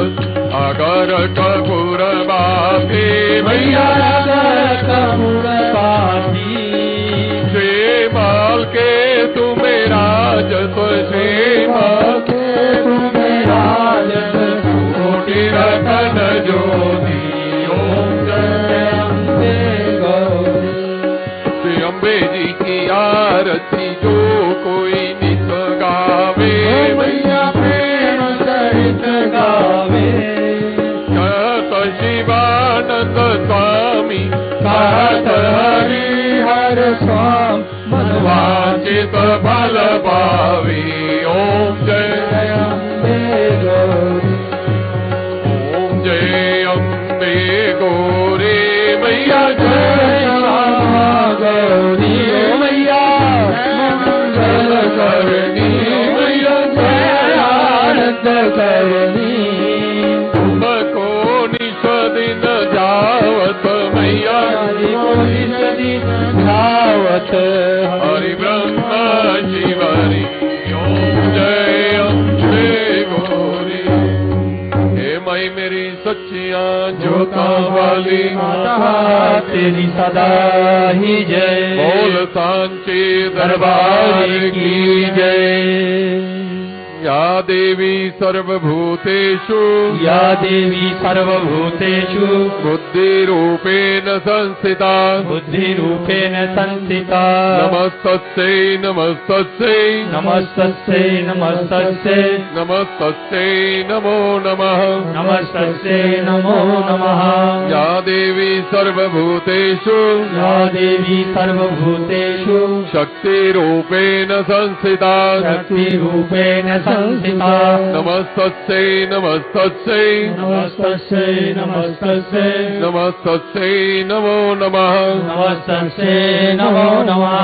अगर कपूर बापी मैया अगर कपूर बापी श्रीमाल के तुम्हें राजत श्रीमाल के तुम्हें राजत कोटि रतन ज्योति ओम जय अम्बे गौरी श्री अम्बे जी की आरती जो कोई नित गावे मैया प्रेम सहित गावे कहत शिवानंद स्वामी कहत हरिहर स्वामी मनवांचित फल पावे ओम जय अम्बे गौरी ओम जय अम्बे गौरी मैया जय गौरी मैया मंगल करनी मैया जय आनंद करनी तुमको निश दिन जावत मैया निश दिन जावत हरि ब्रह्मा शिवरी ओम जय अम्बे गौरी हे माई मेरी सच्चियां ज्योता वाली माता तेरी सदा ही जय बोल सांचे दरबार की जय या देवी सर्वभूतेषु या देवी सर्वभूतेषु बुद्धिरूपेण संस्थिता बुद्धिरूपेण संस्थिता नमस्तस्यै नमस्तस्यै नमस्तस्यै नमस्तस्यै नमस्तस्यै नमो नमः नमस्तस्यै नमो नमः या देवी सर्वभूतेषु या देवी सर्वभूतेषु शक्तिरूपेण संस्थिता शक्तिरूपेण संस्थिता नमस्तस्यै नमस्तस्यै नमस्तस्यै नमस्तस्यै नमस्तस्यै नमो नमः नमस्तस्यै नमो नमः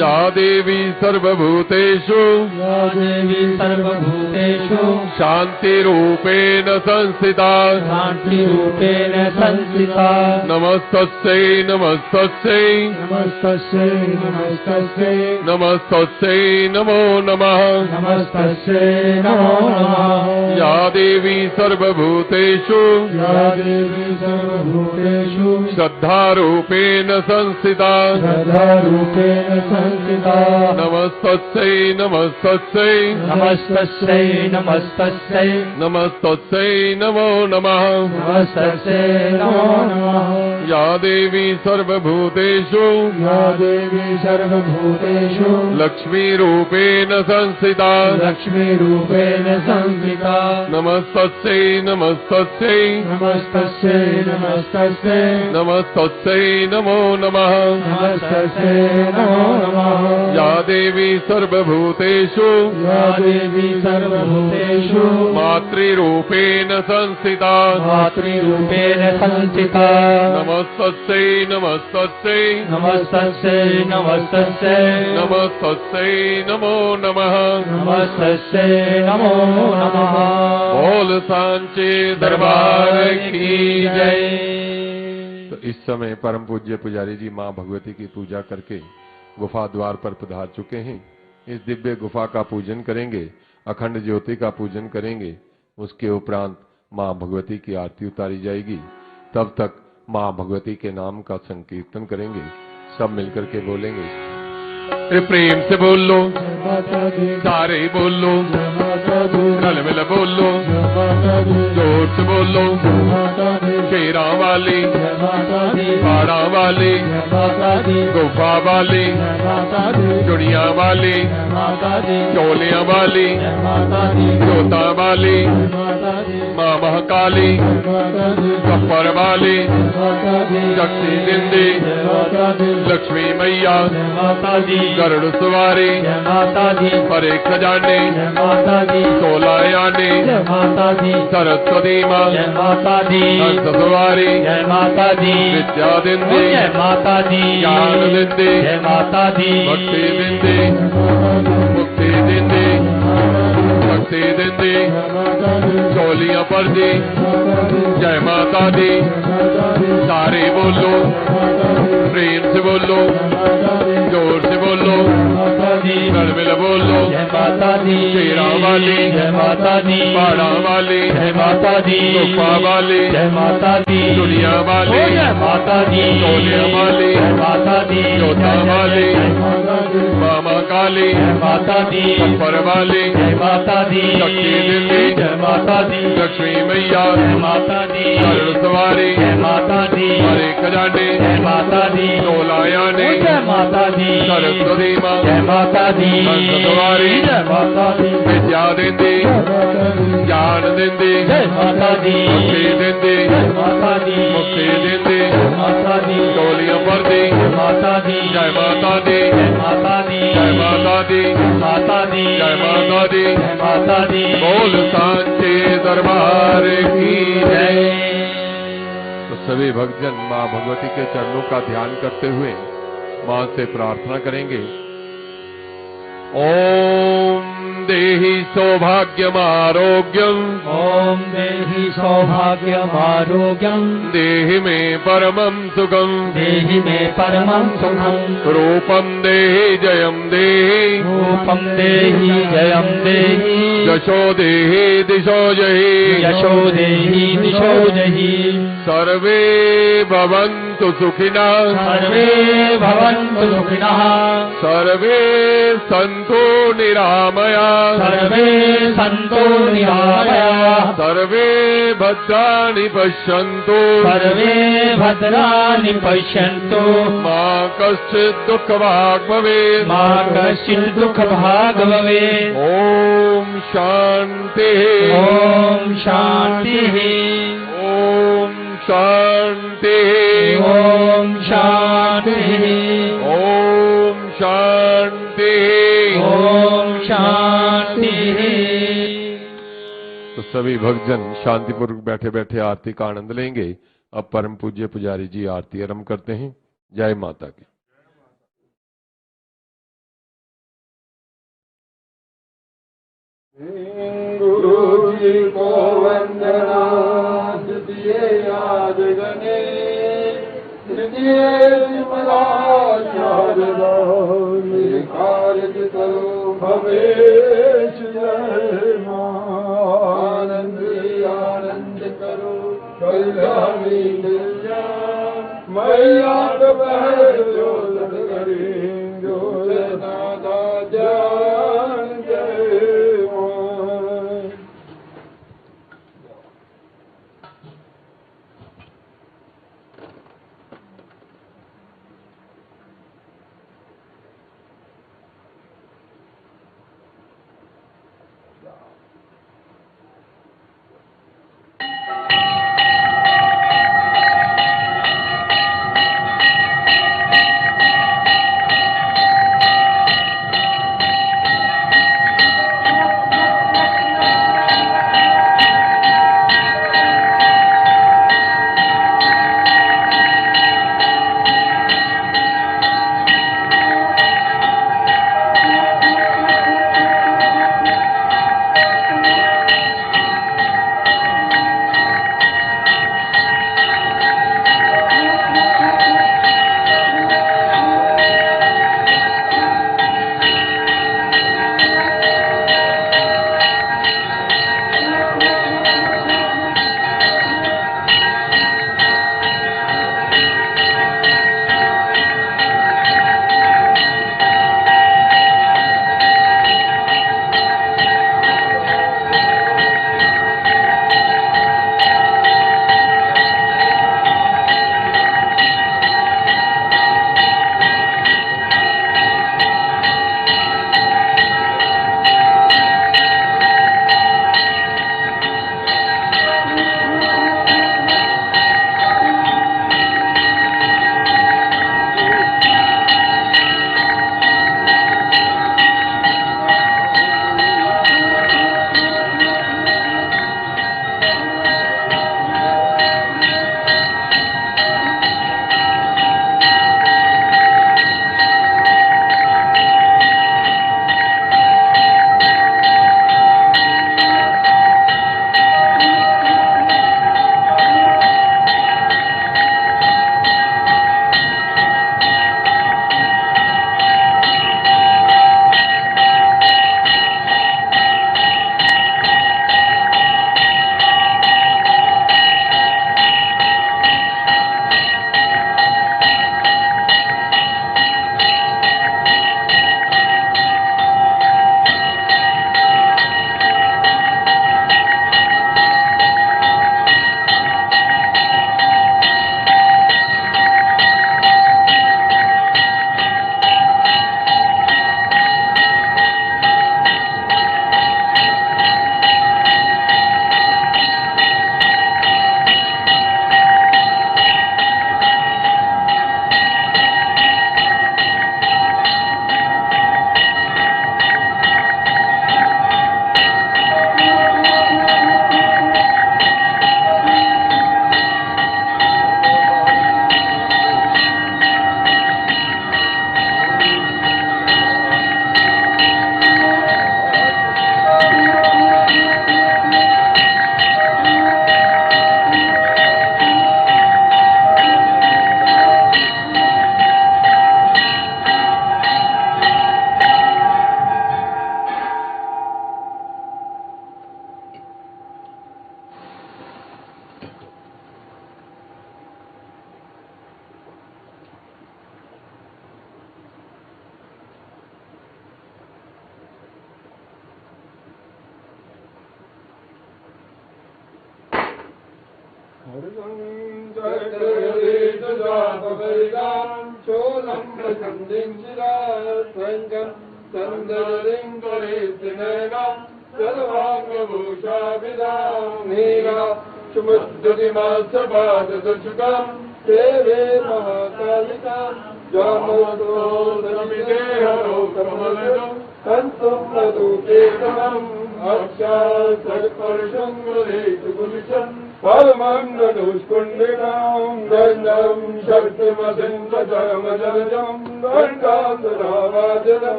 या देवी सर्वभूतेषु या देवी सर्वभूतेषु शान्तिरूपेण संस्थिता शान्तिरूपेण संस्थिता नमस्तस्यै नमस्तस्यै नमस्तस्यै नमस्तस्यै नमस्तस्यै नमो नमः नमस्तस्यै नमो नमः। या देवी सर्वभूतेषु या देवी सर्वभूतेषु श्रद्धारूपेण संस्थिता श्रद्धारूपेण संस्थिता नमस्तस्यै नमस्तस्यै नमस्तस्यै नमस्तस्यै नमस्तस्यै नमो नमः। नमस्तस्यै नमो नमः। या देवी सर्वभूतेषु या देवी सर्वभूतेषु लक्ष्मीरूपेण संस्थिता लक्ष्मीरूपेण संस्थिता नमस्तस्यै नमस्तस्यै नमस्तस्यै नमस्तस्यै नमस्तस्यै नमो नमः। नमस्तस्यै नमो नमः। या देवी सर्वभूतेषु या देवी सर्वभूतेषु मातृरूपेण संस्थिता मातृरूपेण संस्थिता नमस्तस्यै नमस्तस्यै नमस्तस्यै नमस्तस्यै नमस्तस्यै नमो नमः। नमस्तस्यै नमो नमः। बोल सांचे दरबार की जय। तो इस समय परम पूज्य पुजारी जी मां भगवती की पूजा करके गुफा द्वार पर पधार चुके हैं। इस दिव्य गुफा का पूजन करेंगे, अखंड ज्योति का पूजन करेंगे। उसके उपरांत मां भगवती की आरती उतारी जाएगी। तब तक मां भगवती के नाम का संकीर्तन करेंगे। सब मिलकर के बोलेंगे, अरे प्रेम से बोल लो, सारे बोल लो, रल मिल बोल लो, जोर से बोल लो। शेरा वाली, पाड़ा वाली, गुफा वाली, चुड़िया वाली, चोलिया वाली, जोता वाली, माँ महाकाली, कप्पर वाली, शक्ति जिंदी, लक्ष्मी मैया, गरुड़ सवारी, हरे खजाने, 16 याने, सरस्वती माँ, हंस सवारी, विद्या दिंदी, ज्ञान दिंदी, भक्ति दिंदी, मुक्ति दिंदी, भक्ति दिंदी, चोलियां पर दी, जय माता दी। सारे बोलो, प्रेम से बोलो, जोर से बोलो, गल मिल बोलो। शेरा वाली, पाड़ा वाली, गुफा वाली, दुनिया वाली, चोलिया वाली, जोता वाली, मामा काली, कप्पर वाली, शक्ति दिल्ली, लक्ष्मी मैया, गरुड़ सवारी, हरे खजाने, 16 याने, सरस्वती माँ, हंस सवारी, विद्या दिंदी, ज्ञान दिंदी, भक्ति दिंदी, मुक्ति दिंदी, चोलियां पर दी, जय माता दी, जय माता दी, जय माता दी। बोल सांचे दरबार की जय। तो सभी भक्तजन मां भगवती के चरणों का ध्यान करते हुए मां से प्रार्थना करेंगे। ओम देहि सौभाग्यमारोग्यम, ओम देहि सौभाग्यमारोग्यम, देहि मे परमं सुखम, देहि मे परमं सुखम, रूपम देहि जयम देहि, रूपम देहि जयम देहि, यशो देहि दिशो जहि, यशो देहि दिशो जहि। सर्वे भवन्तु सुखिनः, सर्वे भवन्तु सुखिनः, सर्वे सन्तु निरामया, सर्वे सन्तु निरामयाः, सर्वे भद्राणि पश्यन्तु, सर्वे भद्राणि पश्यन्तु, मा कश्चित् दुःखभाग् भवेत्, मा कश्चित् दुःखभाग् भवेत्। ओम शान्तिः, ओम शान्तिः, ओम शान्तिः, ओम शान्तिः, ओम शान्तिः, ओम शान्तिः। तो सभी भक्तजन शांतिपूर्वक बैठे बैठे आरती का आनंद लेंगे। अब परम पूज्य पुजारी जी आरती आरंभ करते हैं। जय माता की। गुरु जी को वंदना, दिए याद गणे, दिए विमला शारदा, कार्य करो हमेश जय मां। आनंद आनंद करो कल्याणी दिव्या मैया जो सदगरी जो दादा जान जय मां।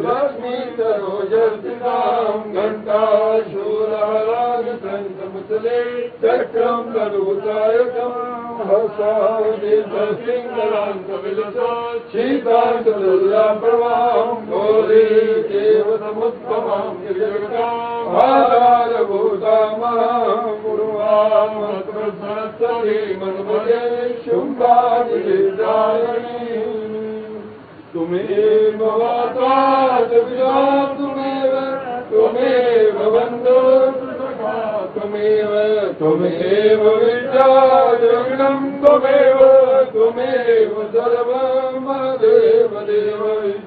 लक्ष्मी सरोज घंटा शूल समुचले चक्रम नरुतायकम हसादिंगलांकविलसो शीतांतलुल्ला प्रभाम गौरी देव समुत्तमां जगतां आधारभूतामां गुरुवां सरस्वती मनमये शुंभादिदायिनी तुमेव माता जगदा तुमेव बंधु त्वमेव विद्या जगदं त्वमेव सर्वं देव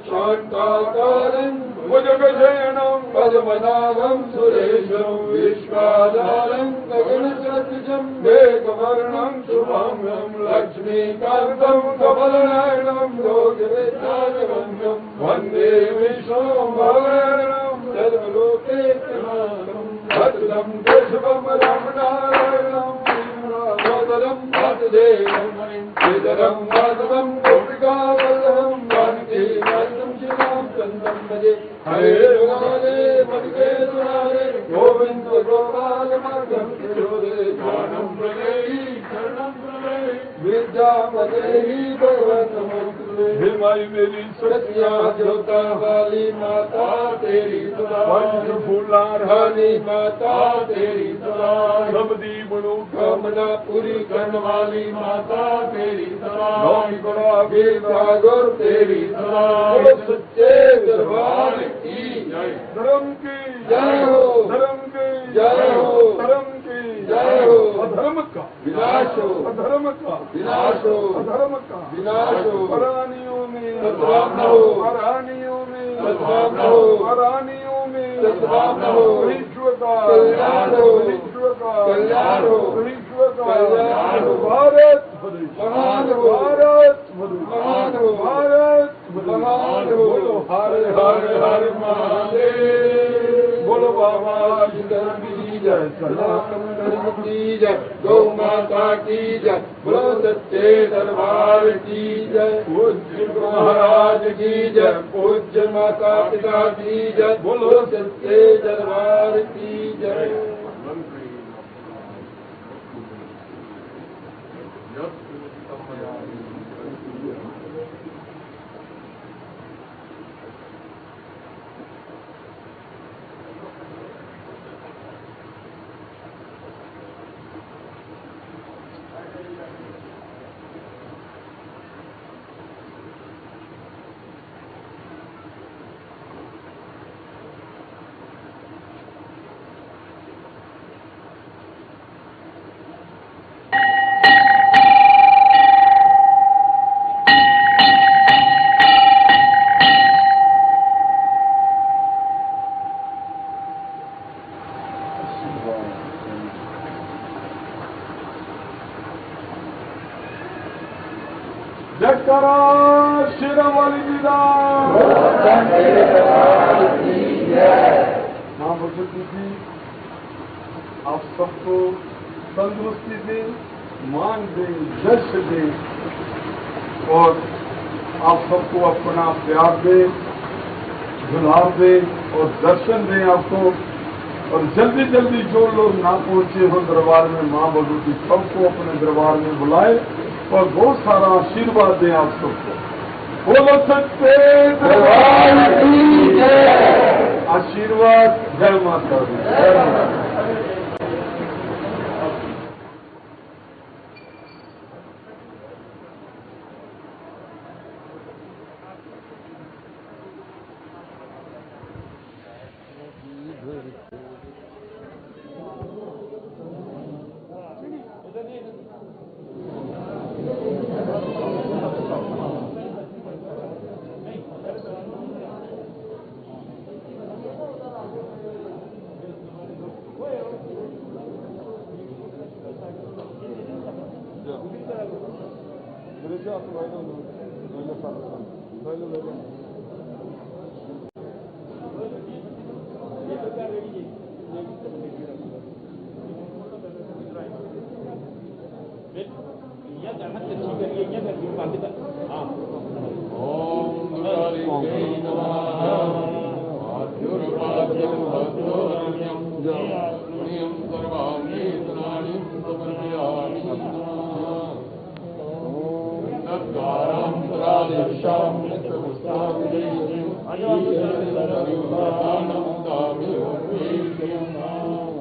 शान्ताकारं भुजगशयनं पद्मनाभं सुरेशं विश्वाधारं गगनसदृशं मेघवर्णं शुभांगं लक्ष्मीकान्तं कमलनयनं योगविद्यावन्द्यं वन्दे विष्णुभवनं सर्वलोके भद्रं केशवं रामनारायणं सोदरं वासुदेवं श्रीधरं माधवं गोपिकावल्लभं जानकी नाथं श्रीराम चन्द्रं भजे हरे राधे मधुके सुरारे गोविन्द गोपाल माधवं किशोरे ज्ञानं प्रदेहि शरणं प्रदेहि विद्यापदेहि भगवन् नमोस्तुते हे माई मेरी सत्या ज्योता वाली माता तेरी सुधा फूलार हानी माता तेरी सुधा सबदी मनोकामना पूरी करने वाली माता तेरी सुधा नौकरा ठाकुर तेरी सुधा सच्चे दरबार की जय धर्म की जय हो धर्म की जय हो धर्म की जय हो अधर्म का विनाश हो अधर्म का विनाश हो अधर्म का विनाश हो परानियों में सद्भाव हो परानियों में सद्भाव हो परानियों में सद्भाव हो विश्व का कल्याण हो विश्व का कल्याण हो विश्व का कल्याण हो भारत महान हो भारत महान हो भारत महान हो हर हर हर महादेव बोलो बाबा धर्म की जय सनातन धर्म की जय गौ माता की जय बोलो सच्चे दरबार की जय पूज्य महाराज की जय पूज्य माता पिता की जय बोलो सच्चे दरबार की जय जयकारा शेरावाली जी का मां भगवती जी आप सबको तंदुरुस्ती दे मान दे यश दे और आप सबको अपना प्यार दे दुलार दे और दर्शन दे आपको और जल्दी जल्दी जो लोग ना पहुंचे हो दरबार में मां भगवती सबको अपने दरबार में बुलाए और बहुत सारा आशीर्वाद दें आप सबको बोलो सच्चे दरबार की जय आशीर्वाद जय माता दी जय माता सर्वा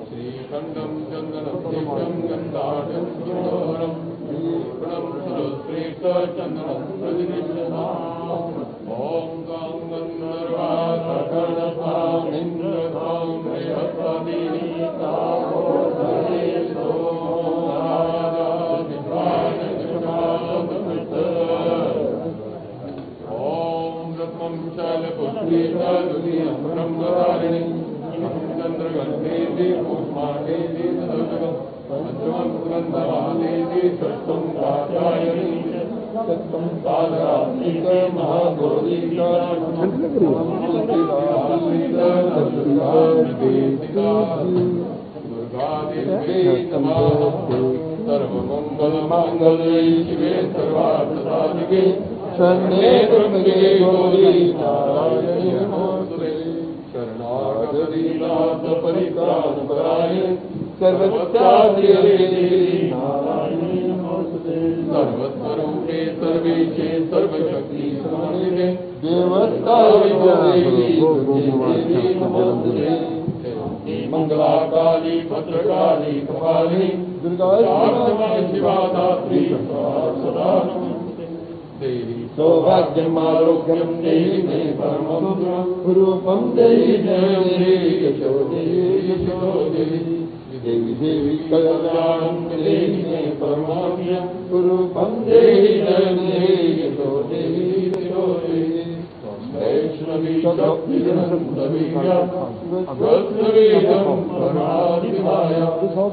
श्रीखंडम चंदनम दिव्यम गंधाढ्यम सुंदरम पूर्णम सुरश्रेष्ठ चंदनम प्रतिनिष्ठाम ओम गं गंधर्वा सकलपामिन्द्रतां बृहस्पतिनीतावो धरेशो राजा विद्वान् जगन्नाथ ओम रत्नम शैलपुष्पीतदुलियं ब्रह्मधारिणी चंद्रगंधेति पुष्पाणेति सदगं पंचमं सुगंधवानेति षष्ठं कात्यायनी सप्तम पादरात्रिके महागौरी दुर्गादेवी नमः सर्वमंगलमांगल्ये शिवे सर्वार्थसाधिके शरण्ये त्र्यंबके गौरी नारायणी नमोस्तुते शरणागतदीनाथ परित्राणपरायणे सर्वत्रात्रि नारायणी नमोस्तुते सर्वस्वरूपे सर्वेशे सर्वशक्ति समन्विते देवताविद्यादेवी मंगलाकाली भद्रकाली कपालिनी दुर्गा शिवा धात्री सदा देवी सौभाग्यम आरोग्यम देहि मे परमं रूपम देहि यशो देहि देवी देवी कल्याणं देहि मे परमं रूपम देहि यशो देहि वैष्णवी शक्तिरनन्तवीर्या वैष्णवीयं परमादिमाया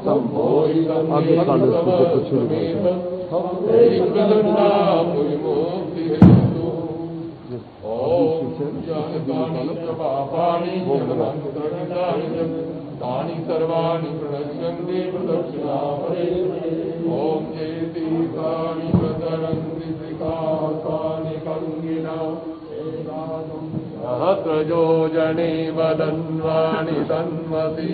सम्मोहितं समेत एकदन्तामुविमोक्तिहेतु ॐ जानकानि च पापानि जन्मान्तरहितानि तानि सर्वाणि प्रणश्यन्ति प्रदक्षिणापरे ॐ चेति तानि प्रतरन्ति त्रिकासानि कङ्गिना सहस्रजोजने वदन्वानि तन्वति